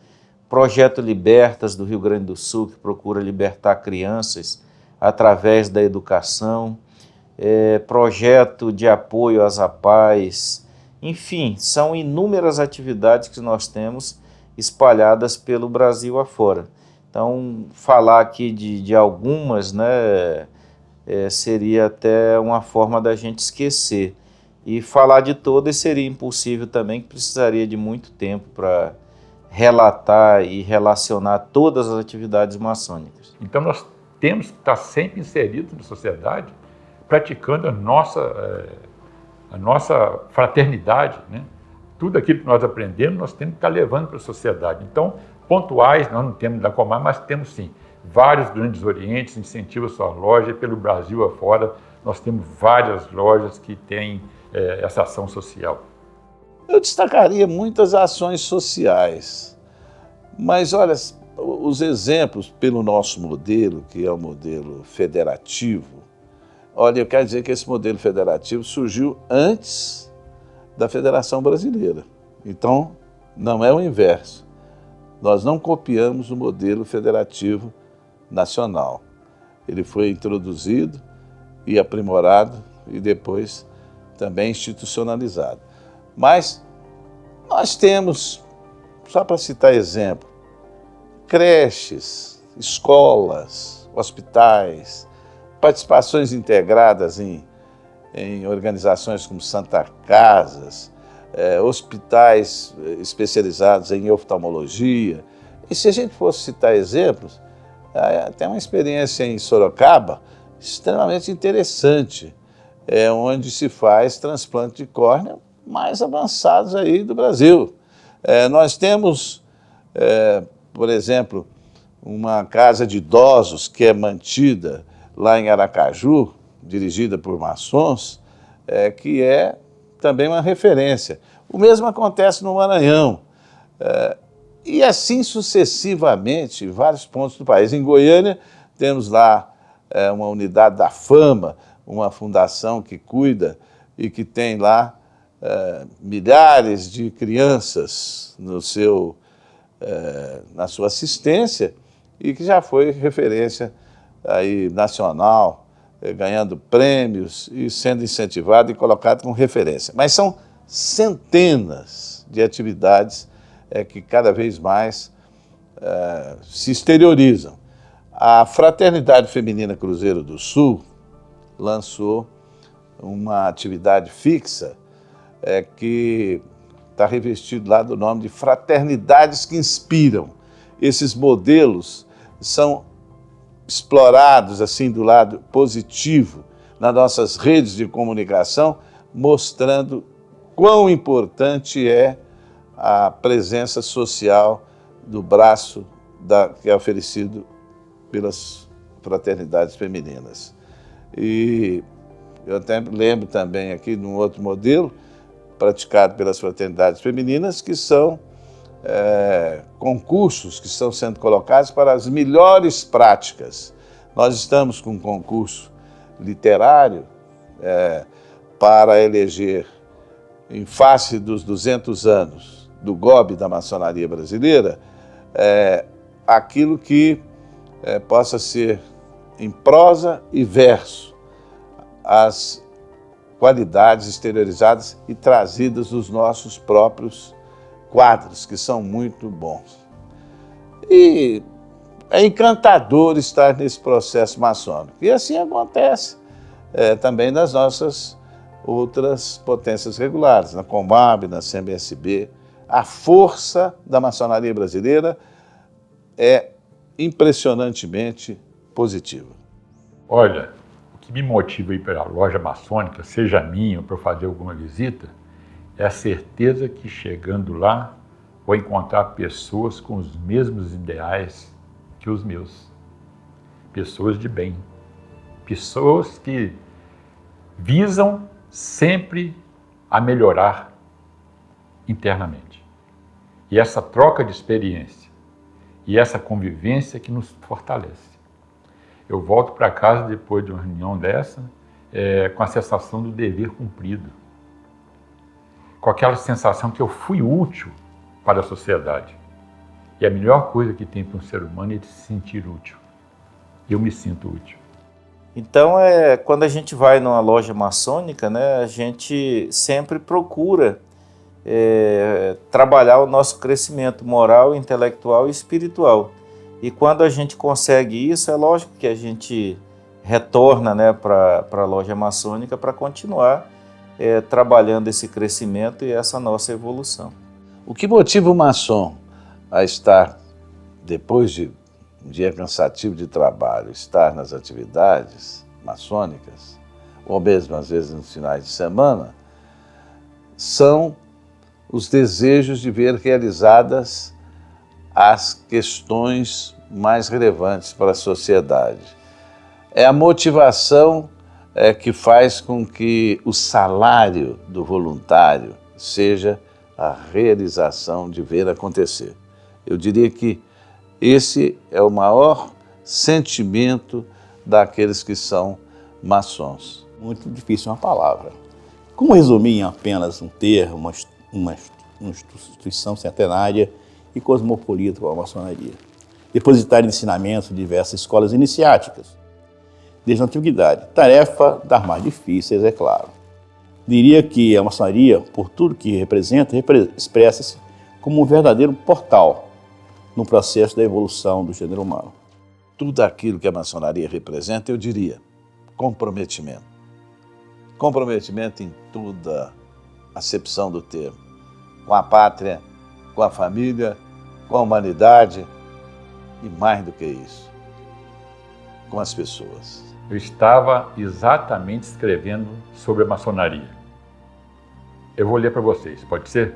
Projeto Libertas do Rio Grande do Sul, que procura libertar crianças através da educação, projeto de apoio às APAES, enfim, são inúmeras atividades que nós temos espalhadas pelo Brasil afora. Então, falar aqui de algumas, seria até uma forma da gente esquecer. E falar de todas seria impossível também, que precisaria de muito tempo para relatar e relacionar todas as atividades maçônicas. Então nós temos que estar sempre inseridos na sociedade, praticando a nossa fraternidade, Tudo aquilo que nós aprendemos, nós temos que estar levando para a sociedade. Então, pontuais, nós não temos da Comab, mas temos sim vários grandes orientes, incentiva a sua loja, e pelo Brasil afora, nós temos várias lojas que têm essa ação social. Eu destacaria muitas ações sociais, mas olha, os exemplos pelo nosso modelo, que é o modelo federativo, olha, eu quero dizer que esse modelo federativo surgiu antes da Federação Brasileira. Então, não é o inverso. Nós não copiamos o modelo federativo nacional. Ele foi introduzido e aprimorado e depois também institucionalizado. Mas nós temos, só para citar exemplo, creches, escolas, hospitais, participações integradas em organizações como Santa Casas, hospitais especializados em oftalmologia. E se a gente fosse citar exemplos, tem uma experiência em Sorocaba extremamente interessante. é onde se faz transplante de córnea mais avançados aí do Brasil. Nós temos, por exemplo, uma casa de idosos que é mantida lá em Aracaju, dirigida por maçons, que é também uma referência. O mesmo acontece no Maranhão. E assim sucessivamente em vários pontos do país. Em Goiânia, temos lá uma unidade da Fama, uma fundação que cuida e que tem lá milhares de crianças na sua assistência e que já foi referência aí nacional, ganhando prêmios e sendo incentivado e colocado como referência. Mas são centenas de atividades que cada vez mais se exteriorizam. A Fraternidade Feminina Cruzeiro do Sul lançou uma atividade fixa que está revestido lá do nome de Fraternidades que Inspiram. Esses modelos são explorados assim do lado positivo nas nossas redes de comunicação, mostrando quão importante é a presença social do braço que é oferecido pelas fraternidades femininas. E eu até lembro também aqui de um outro modelo praticado pelas fraternidades femininas, que são concursos que estão sendo colocados para as melhores práticas. Nós estamos com um concurso literário para eleger, em face dos 200 anos do GOB da maçonaria brasileira, aquilo que possa ser em prosa e verso as qualidades exteriorizadas e trazidas dos nossos próprios quadros, que são muito bons. E é encantador estar nesse processo maçônico. E assim acontece também nas nossas outras potências regulares, na Comab, na CMSB. A força da maçonaria brasileira é impressionantemente positiva. Olha, o que me motiva a ir para a loja maçônica, seja minha ou para fazer alguma visita, é a certeza que chegando lá vou encontrar pessoas com os mesmos ideais que os meus. Pessoas de bem. Pessoas que visam sempre a melhorar internamente. E essa troca de experiência e essa convivência que nos fortalece. Eu volto para casa depois de uma reunião dessa com a sensação do dever cumprido, com aquela sensação que eu fui útil para a sociedade. E a melhor coisa que tem para um ser humano é de se sentir útil. Eu me sinto útil. Então, quando a gente vai numa loja maçônica, né, a gente sempre procura trabalhar o nosso crescimento moral, intelectual e espiritual. E quando a gente consegue isso, é lógico que a gente retorna, né, para a loja maçônica para continuar trabalhando esse crescimento e essa nossa evolução. O que motiva o maçom a estar, depois de um dia cansativo de trabalho, estar nas atividades maçônicas, ou mesmo às vezes nos finais de semana, são os desejos de ver realizadas as questões mais relevantes para a sociedade. É a motivação que faz com que o salário do voluntário seja a realização de ver acontecer. Eu diria que esse é o maior sentimento daqueles que são maçons. Muito difícil uma palavra. Como resumir em apenas um termo, uma instituição centenária e cosmopolita como a maçonaria? Depositar ensinamentos de diversas escolas iniciáticas, desde a antiguidade. Tarefa das mais difíceis, é claro. Diria que a maçonaria, por tudo que representa, expressa-se como um verdadeiro portal no processo da evolução do gênero humano. Tudo aquilo que a maçonaria representa, eu diria, comprometimento. Comprometimento em toda a acepção do termo. Com a pátria, com a família, com a humanidade e mais do que isso. com as pessoas? Eu estava exatamente escrevendo sobre a maçonaria. Eu vou ler para vocês, pode ser?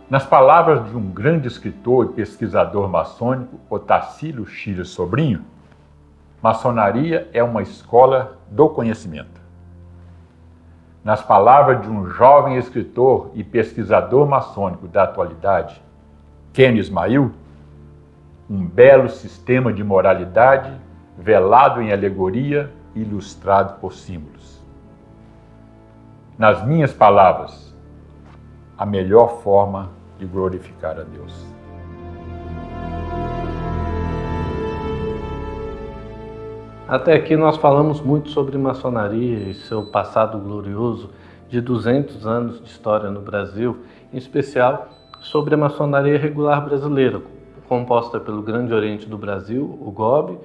Nas palavras de um grande escritor e pesquisador maçônico, Otacílio Chile Sobrinho, maçonaria é uma escola do conhecimento. Nas palavras de um jovem escritor e pesquisador maçônico da atualidade, Ken Ismail, um belo sistema de moralidade velado em alegoria e ilustrado por símbolos. Nas minhas palavras, a melhor forma de glorificar a Deus. Até aqui nós falamos muito sobre maçonaria e seu passado glorioso de 200 anos de história no Brasil, em especial sobre a maçonaria regular brasileira, composta pelo Grande Oriente do Brasil, o GOB,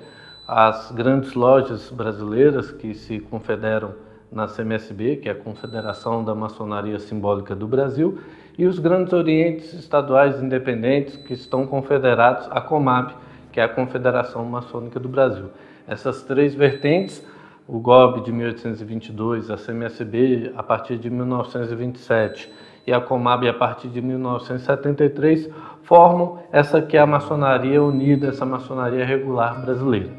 as grandes lojas brasileiras que se confederam na CMSB, que é a Confederação da Maçonaria Simbólica do Brasil, e os grandes orientes estaduais independentes que estão confederados à COMAB, que é a Confederação Maçônica do Brasil. Essas três vertentes, o GOB de 1822, a CMSB a partir de 1927 e a COMAB a partir de 1973, formam essa que é a maçonaria unida, essa maçonaria regular brasileira.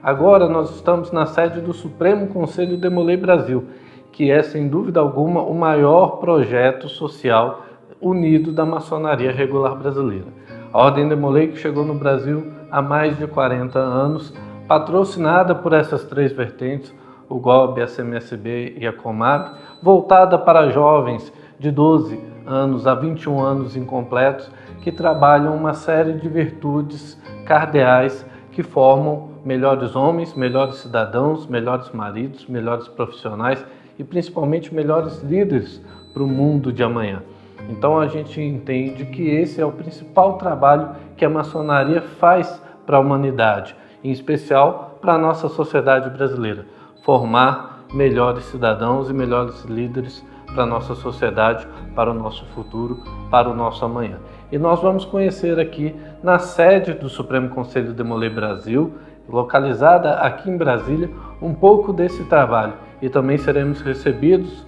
Agora nós estamos na sede do Supremo Conselho Demolei Brasil, que é, sem dúvida alguma, o maior projeto social unido da maçonaria regular brasileira. A Ordem Demolei, que chegou no Brasil há mais de 40 anos, patrocinada por essas três vertentes, o GOB, a CMSB e a COMAB, voltada para jovens de 12 anos a 21 anos incompletos, que trabalham uma série de virtudes cardeais que formam melhores homens, melhores cidadãos, melhores maridos, melhores profissionais e principalmente melhores líderes para o mundo de amanhã. Então a gente entende que esse é o principal trabalho que a maçonaria faz para a humanidade, em especial para a nossa sociedade brasileira, formar melhores cidadãos e melhores líderes para a nossa sociedade, para o nosso futuro, para o nosso amanhã. E nós vamos conhecer aqui na sede do Supremo Conselho Demolei Brasil, localizada aqui em Brasília, um pouco desse trabalho. E também seremos recebidos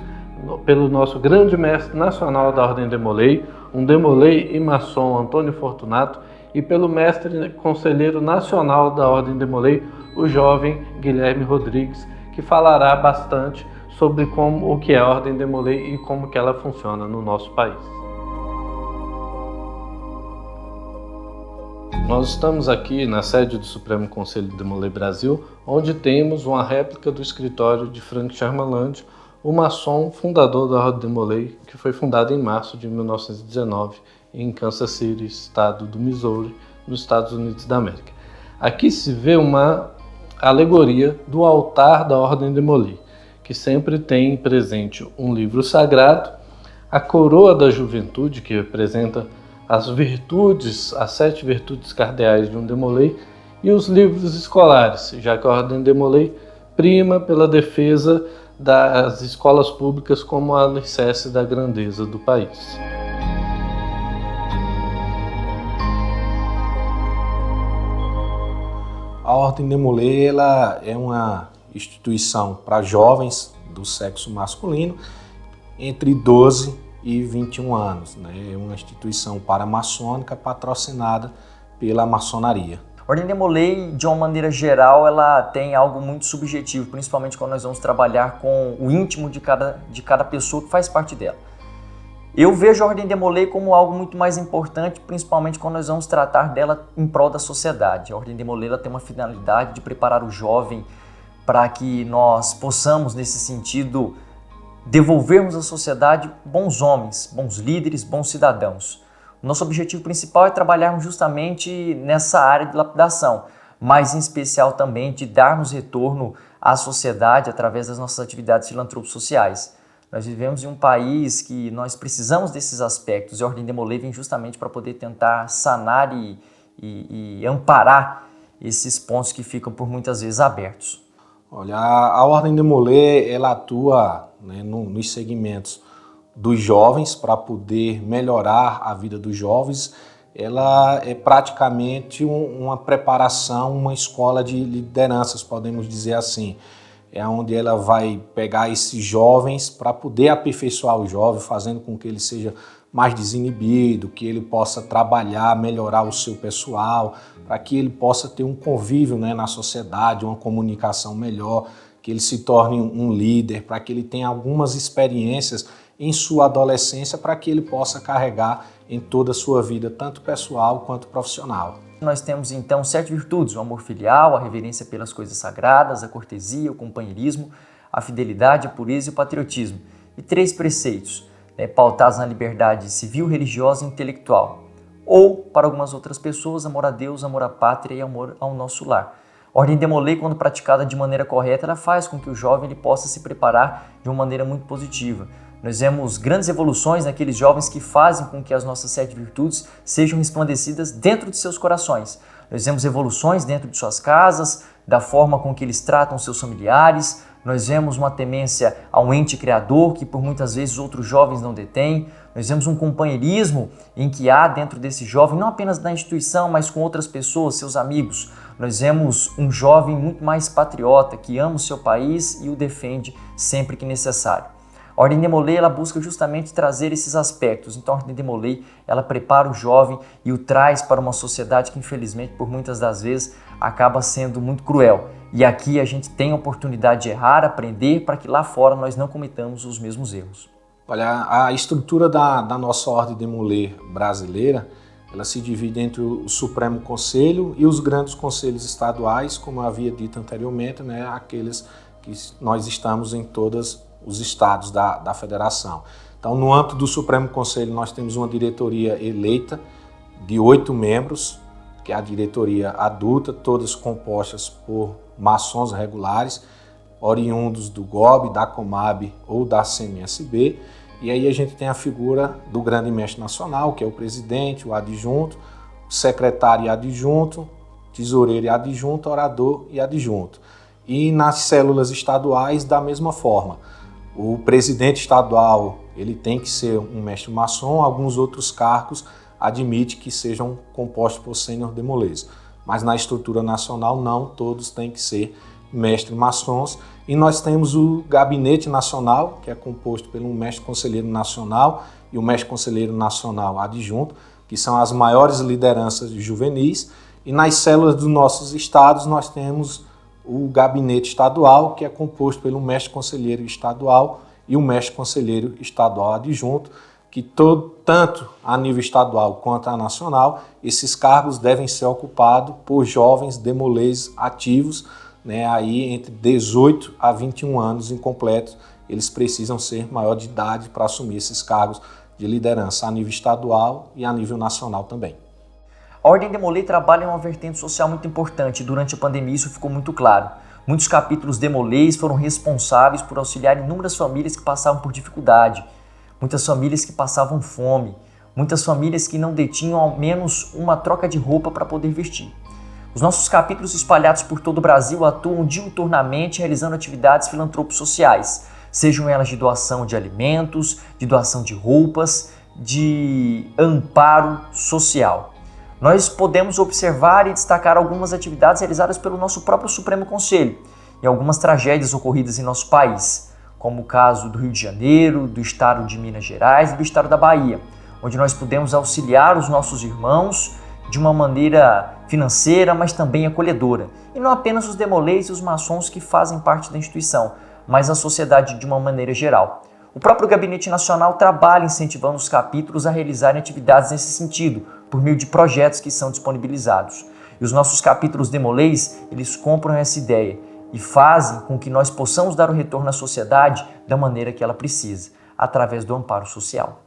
pelo nosso grande mestre nacional da Ordem Demolei, um Demolei e maçom Antônio Fortunato, e pelo mestre conselheiro nacional da Ordem Demolei, o jovem Guilherme Rodrigues, que falará bastante sobre o que é a Ordem Demolei e como que ela funciona no nosso país. Nós estamos aqui na sede do Supremo Conselho Demolei Brasil, onde temos uma réplica do escritório de Frank Charmaland, o maçom fundador da Ordem Demolei, que foi fundada em março de 1919 em Kansas City, estado do Missouri, nos Estados Unidos da América. Aqui se vê uma alegoria do altar da Ordem Demolei, que sempre tem presente um livro sagrado, a coroa da juventude, que representa as virtudes, as 7 virtudes cardeais de um Demolei, e os livros escolares, já que a Ordem Demolei prima pela defesa das escolas públicas como alicerce da grandeza do país. A Ordem Demolei ela é uma instituição para jovens do sexo masculino entre 12 e 21 anos. É uma instituição paramaçônica patrocinada pela maçonaria. A Ordem Demolei, de uma maneira geral, ela tem algo muito subjetivo, principalmente quando nós vamos trabalhar com o íntimo de cada pessoa que faz parte dela. Eu vejo a Ordem Demolei como algo muito mais importante, principalmente quando nós vamos tratar dela em prol da sociedade. A Ordem Demolei ela tem uma finalidade de preparar o jovem para que nós possamos, nesse sentido, devolvermos à sociedade bons homens, bons líderes, bons cidadãos. Nosso objetivo principal é trabalharmos justamente nessa área de lapidação, mas em especial também de darmos retorno à sociedade através das nossas atividades filantrópicas sociais. Nós vivemos em um país que nós precisamos desses aspectos e a Ordem Demolei vem justamente para poder tentar sanar e amparar esses pontos que ficam por muitas vezes abertos. Olha, a Ordem Demolei ela atua nos segmentos dos jovens para poder melhorar a vida dos jovens ela é praticamente uma preparação, uma escola de lideranças, podemos dizer assim. É onde ela vai pegar esses jovens para poder aperfeiçoar o jovem, fazendo com que ele seja mais desinibido, que ele possa trabalhar, melhorar o seu pessoal, para que ele possa ter um convívio, né, na sociedade, uma comunicação melhor, que ele se torne um líder, para que ele tenha algumas experiências em sua adolescência, para que ele possa carregar em toda a sua vida, tanto pessoal quanto profissional. Nós temos então 7 virtudes: o amor filial, a reverência pelas coisas sagradas, a cortesia, o companheirismo, a fidelidade, a pureza e o patriotismo. E 3 preceitos, pautados na liberdade civil, religiosa e intelectual. Ou, para algumas outras pessoas, amor a Deus, amor à pátria e amor ao nosso lar. A Ordem de Molay, quando praticada de maneira correta, ela faz com que o jovem ele possa se preparar de uma maneira muito positiva. Nós vemos grandes evoluções naqueles jovens que fazem com que as nossas 7 virtudes sejam resplandecidas dentro de seus corações. Nós vemos evoluções dentro de suas casas, da forma com que eles tratam seus familiares. Nós vemos uma temência ao ente criador que por muitas vezes outros jovens não detêm. Nós vemos um companheirismo em que há dentro desse jovem, não apenas da instituição, mas com outras pessoas, seus amigos. Nós vemos um jovem muito mais patriota, que ama o seu país e o defende sempre que necessário. A Ordem de Molay ela busca justamente trazer esses aspectos. Então a Ordem de Molay ela prepara o jovem e o traz para uma sociedade que infelizmente por muitas das vezes acaba sendo muito cruel. E aqui a gente tem a oportunidade de errar, aprender, para que lá fora nós não cometamos os mesmos erros. Olha, a estrutura da nossa Ordem de Molay brasileira, ela se divide entre o Supremo Conselho e os grandes conselhos estaduais, como eu havia dito anteriormente, né, aqueles que nós estamos em todos os estados da federação. Então, no âmbito do Supremo Conselho, nós temos uma diretoria eleita de 8 membros, que é a diretoria adulta, todas compostas por maçons regulares, oriundos do GOB, da Comab ou da CMSB. E aí a gente tem a figura do grande mestre nacional, que é o presidente, o adjunto, o secretário e adjunto, tesoureiro e adjunto, orador e adjunto. E nas células estaduais, da mesma forma. O presidente estadual ele tem que ser um mestre maçom, alguns outros cargos admite que sejam compostos por sênior de Molays. Mas na estrutura nacional não, todos têm que ser mestres maçons. E nós temos o Gabinete Nacional, que é composto pelo mestre conselheiro nacional e o mestre conselheiro nacional adjunto, que são as maiores lideranças juvenis. E nas células dos nossos estados nós temos o gabinete estadual, que é composto pelo mestre conselheiro estadual e o mestre conselheiro estadual adjunto, que tanto a nível estadual quanto a nacional, esses cargos devem ser ocupados por jovens demolês ativos, né, aí entre 18 a 21 anos incompletos, eles precisam ser maior de idade para assumir esses cargos de liderança a nível estadual e a nível nacional também. A Ordem de Molay trabalha em uma vertente social muito importante. Durante a pandemia isso ficou muito claro. Muitos capítulos de Molays foram responsáveis por auxiliar inúmeras famílias que passavam por dificuldade, muitas famílias que passavam fome, muitas famílias que não detinham ao menos uma troca de roupa para poder vestir. Os nossos capítulos espalhados por todo o Brasil atuam diuturnamente realizando atividades filantrópico-sociais, sejam elas de doação de alimentos, de doação de roupas, de amparo social. Nós podemos observar e destacar algumas atividades realizadas pelo nosso próprio Supremo Conselho e algumas tragédias ocorridas em nosso país, como o caso do Rio de Janeiro, do estado de Minas Gerais e do estado da Bahia, onde nós pudemos auxiliar os nossos irmãos de uma maneira financeira, mas também acolhedora. E não apenas os demolês e os maçons que fazem parte da instituição, mas a sociedade de uma maneira geral. O próprio Gabinete Nacional trabalha incentivando os capítulos a realizarem atividades nesse sentido, por meio de projetos que são disponibilizados. E os nossos capítulos demolês, eles compram essa ideia e fazem com que nós possamos dar o retorno à sociedade da maneira que ela precisa, através do amparo social.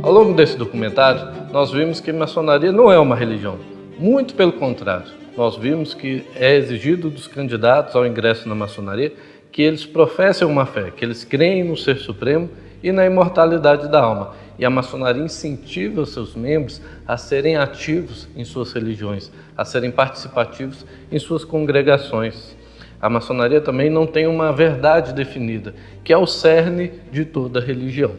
Ao longo desse documentário, nós vimos que a maçonaria não é uma religião. Muito pelo contrário, nós vimos que é exigido dos candidatos ao ingresso na maçonaria que eles professem uma fé, que eles creem no Ser Supremo e na imortalidade da alma. E a maçonaria incentiva os seus membros a serem ativos em suas religiões, a serem participativos em suas congregações. A maçonaria também não tem uma verdade definida, que é o cerne de toda religião.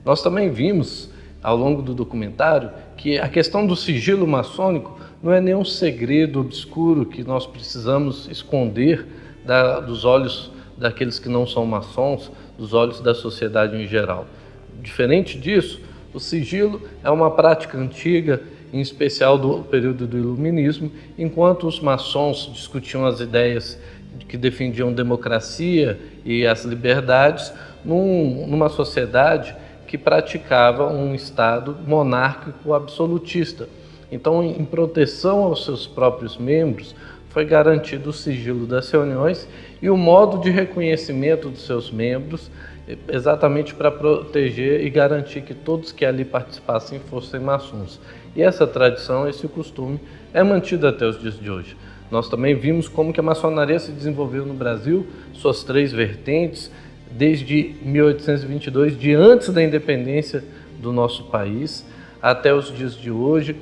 Nós também vimos, ao longo do documentário, que a questão do sigilo maçônico não é nenhum segredo obscuro que nós precisamos esconder dos olhos daqueles que não são maçons, dos olhos da sociedade em geral. Diferente disso, o sigilo é uma prática antiga, em especial do período do Iluminismo, enquanto os maçons discutiam as ideias que defendiam democracia e as liberdades numa sociedade que praticava um Estado monárquico absolutista. Então, em proteção aos seus próprios membros, foi garantido o sigilo das reuniões e o modo de reconhecimento dos seus membros, exatamente para proteger e garantir que todos que ali participassem fossem maçons. E essa tradição, esse costume, é mantido até os dias de hoje. Nós também vimos como que a maçonaria se desenvolveu no Brasil, suas 3 vertentes, desde 1822, de antes da independência do nosso país, até os dias de hoje,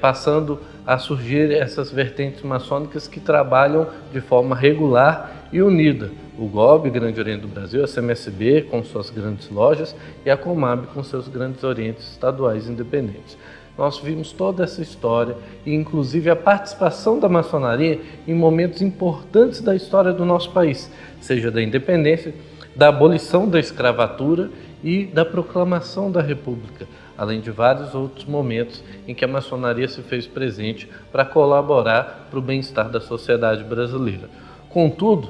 passando a surgir essas vertentes maçônicas que trabalham de forma regular e unida. O GOB, Grande Oriente do Brasil, a CMSB com suas grandes lojas e a Comab com seus grandes orientes estaduais independentes. Nós vimos toda essa história e inclusive a participação da maçonaria em momentos importantes da história do nosso país, seja da independência, da abolição da escravatura e da proclamação da República, além de vários outros momentos em que a maçonaria se fez presente para colaborar para o bem-estar da sociedade brasileira. Contudo,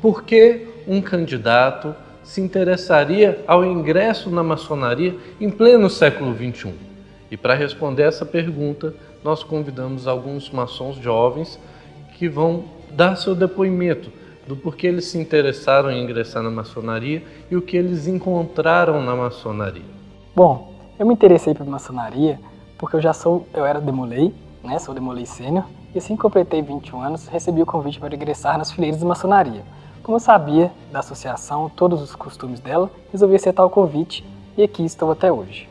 por que um candidato se interessaria ao ingresso na maçonaria em pleno século XXI? E para responder essa pergunta, nós convidamos alguns maçons jovens que vão dar seu depoimento do porquê eles se interessaram em ingressar na maçonaria e o que eles encontraram na maçonaria. Bom, eu me interessei por maçonaria porque eu era Demolei, né? Sou Demolei Sênior, e assim que completei 21 anos, recebi o convite para ingressar nas fileiras de maçonaria. Como eu sabia da associação, todos os costumes dela, resolvi aceitar o convite e aqui estou até hoje.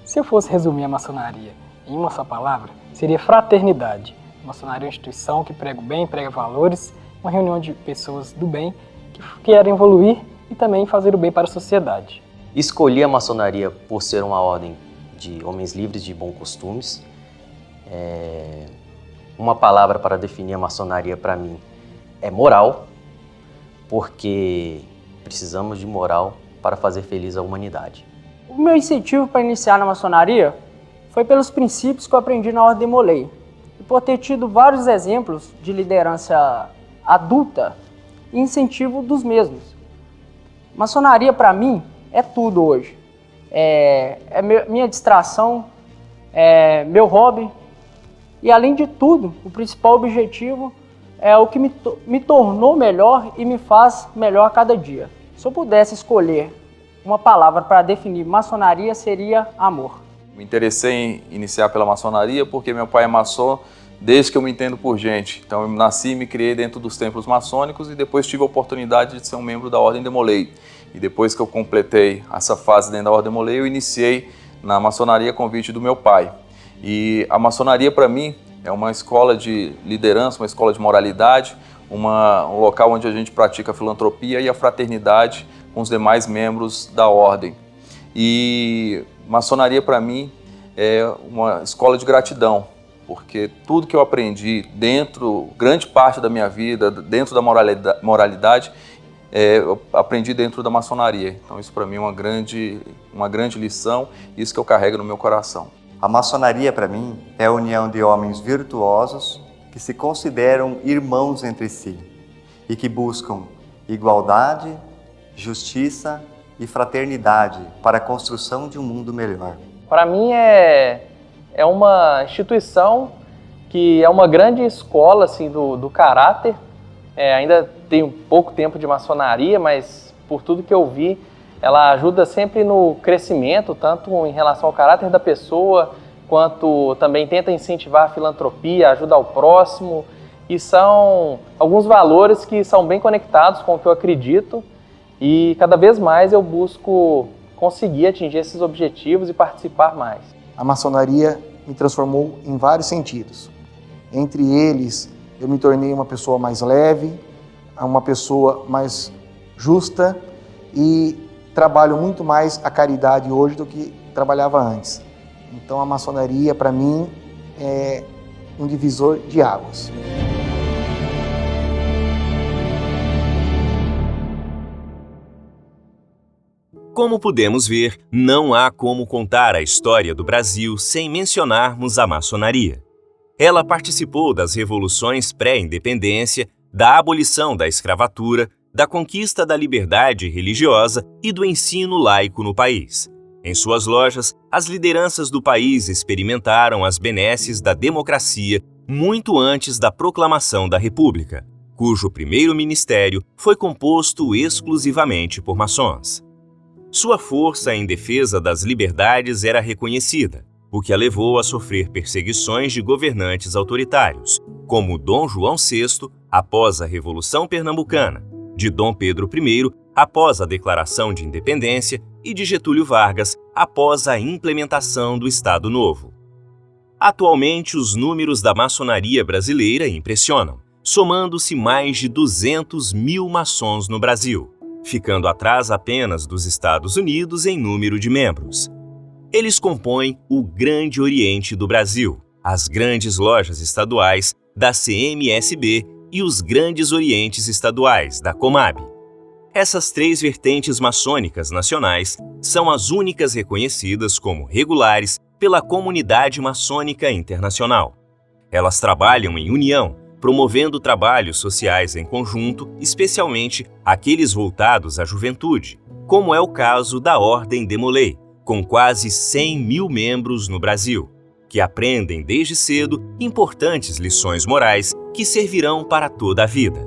Se eu fosse resumir a maçonaria em uma só palavra, seria fraternidade. A maçonaria é uma instituição que prega o bem, prega valores, uma reunião de pessoas do bem que querem evoluir e também fazer o bem para a sociedade. Escolhi a maçonaria por ser uma ordem de homens livres de bons costumes. Uma palavra para definir a maçonaria para mim é moral, porque precisamos de moral para fazer feliz a humanidade. O meu incentivo para iniciar na maçonaria foi pelos princípios que eu aprendi na Ordem Demolei e por ter tido vários exemplos de liderança adulta e incentivo dos mesmos. Maçonaria para mim é tudo hoje. Minha distração, meu hobby e além de tudo, o principal objetivo é o que me tornou melhor e me faz melhor a cada dia. Se eu pudesse escolher uma palavra para definir maçonaria, seria amor. Me interessei em iniciar pela maçonaria porque meu pai é maçom desde que eu me entendo por gente. Então eu nasci e me criei dentro dos templos maçônicos e depois tive a oportunidade de ser um membro da Ordem Demolei. E depois que eu completei essa fase dentro da Ordem Demolei, eu iniciei na maçonaria a convite do meu pai. E a maçonaria para mim é uma escola de liderança, uma escola de moralidade, um local onde a gente pratica a filantropia e a fraternidade com os demais membros da ordem. E maçonaria para mim é uma escola de gratidão, porque tudo que eu aprendi grande parte da minha vida, dentro da moralidade, eu aprendi dentro da maçonaria. Então isso para mim é uma grande lição, isso que eu carrego no meu coração. A maçonaria para mim é a união de homens virtuosos que se consideram irmãos entre si e que buscam igualdade, justiça e fraternidade para a construção de um mundo melhor. Para mim é uma instituição que é uma grande escola assim, do caráter. Ainda tenho pouco tempo de maçonaria, mas por tudo que eu vi, ela ajuda sempre no crescimento, tanto em relação ao caráter da pessoa, quanto também tenta incentivar a filantropia, ajuda ao próximo e são alguns valores que são bem conectados com o que eu acredito e cada vez mais eu busco conseguir atingir esses objetivos e participar mais. A maçonaria me transformou em vários sentidos. Entre eles, eu me tornei uma pessoa mais leve, uma pessoa mais justa e trabalho muito mais a caridade hoje do que trabalhava antes. Então a maçonaria, para mim, é um divisor de águas. Como podemos ver, não há como contar a história do Brasil sem mencionarmos a maçonaria. Ela participou das revoluções pré-independência, da abolição da escravatura, da conquista da liberdade religiosa e do ensino laico no país. Em suas lojas, as lideranças do país experimentaram as benesses da democracia muito antes da proclamação da República, cujo primeiro ministério foi composto exclusivamente por maçons. Sua força em defesa das liberdades era reconhecida, o que a levou a sofrer perseguições de governantes autoritários, como Dom João VI após a Revolução Pernambucana, de Dom Pedro I após a Declaração de Independência e de Getúlio Vargas após a implementação do Estado Novo. Atualmente, os números da maçonaria brasileira impressionam, somando-se mais de 200 mil maçons no Brasil, ficando atrás apenas dos Estados Unidos em número de membros. Eles compõem o Grande Oriente do Brasil, as grandes lojas estaduais da CMSB e os Grandes Orientes estaduais da Comab. Essas três vertentes maçônicas nacionais são as únicas reconhecidas como regulares pela comunidade maçônica internacional. Elas trabalham em união, promovendo trabalhos sociais em conjunto, especialmente aqueles voltados à juventude, como é o caso da Ordem de Molay, com quase 100 mil membros no Brasil, que aprendem desde cedo importantes lições morais que servirão para toda a vida.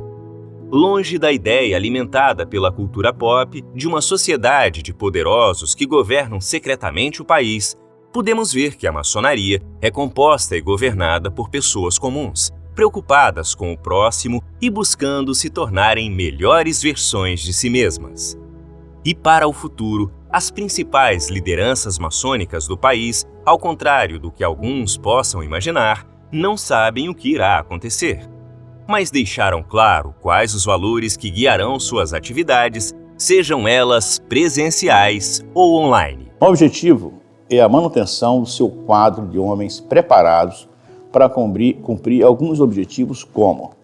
Longe da ideia alimentada pela cultura pop de uma sociedade de poderosos que governam secretamente o país, podemos ver que a maçonaria é composta e governada por pessoas comuns, preocupadas com o próximo e buscando se tornarem melhores versões de si mesmas. E para o futuro, as principais lideranças maçônicas do país, ao contrário do que alguns possam imaginar, não sabem o que irá acontecer, mas deixaram claro quais os valores que guiarão suas atividades, sejam elas presenciais ou online. O objetivo é a manutenção do seu quadro de homens preparados para cumprir alguns objetivos como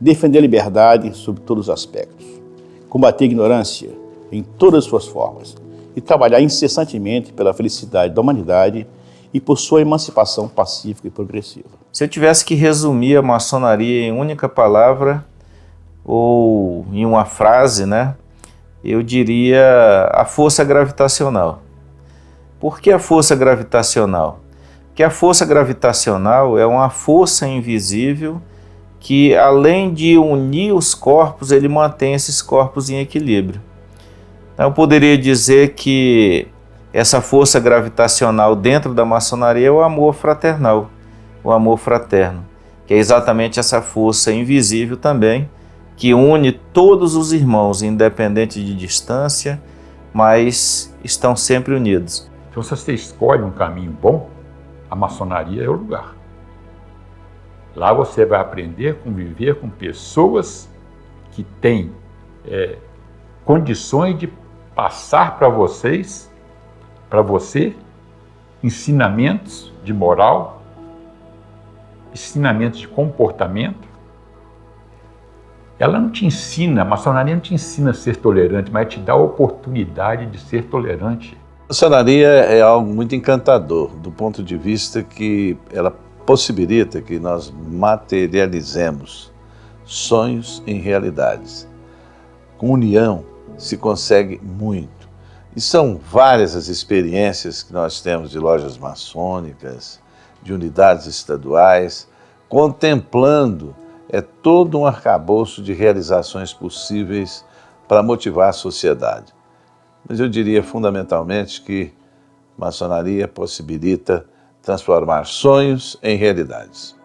defender a liberdade sob todos os aspectos, combater a ignorância em todas as suas formas e trabalhar incessantemente pela felicidade da humanidade e por sua emancipação pacífica e progressiva. Se eu tivesse que resumir a maçonaria em única palavra ou em uma frase, eu diria a força gravitacional. Por que a força gravitacional? Porque a força gravitacional é uma força invisível que, além de unir os corpos, ele mantém esses corpos em equilíbrio. Então, eu poderia dizer que essa força gravitacional dentro da maçonaria é o amor fraternal, o amor fraterno, que é exatamente essa força invisível também, que une todos os irmãos, independente de distância, mas estão sempre unidos. Então, se você escolhe um caminho bom, a maçonaria é o lugar. Lá você vai aprender a conviver com pessoas que têm condições de passar para você, ensinamentos de moral, ensinamentos de comportamento. Ela não te ensina, a maçonaria não te ensina a ser tolerante, mas te dá a oportunidade de ser tolerante. A maçonaria é algo muito encantador, do ponto de vista que ela possibilita que nós materializemos sonhos em realidades. Com união se consegue muito. E são várias as experiências que nós temos de lojas maçônicas, de unidades estaduais, contemplando todo um arcabouço de realizações possíveis para motivar a sociedade. Mas eu diria fundamentalmente que a maçonaria possibilita transformar sonhos em realidades.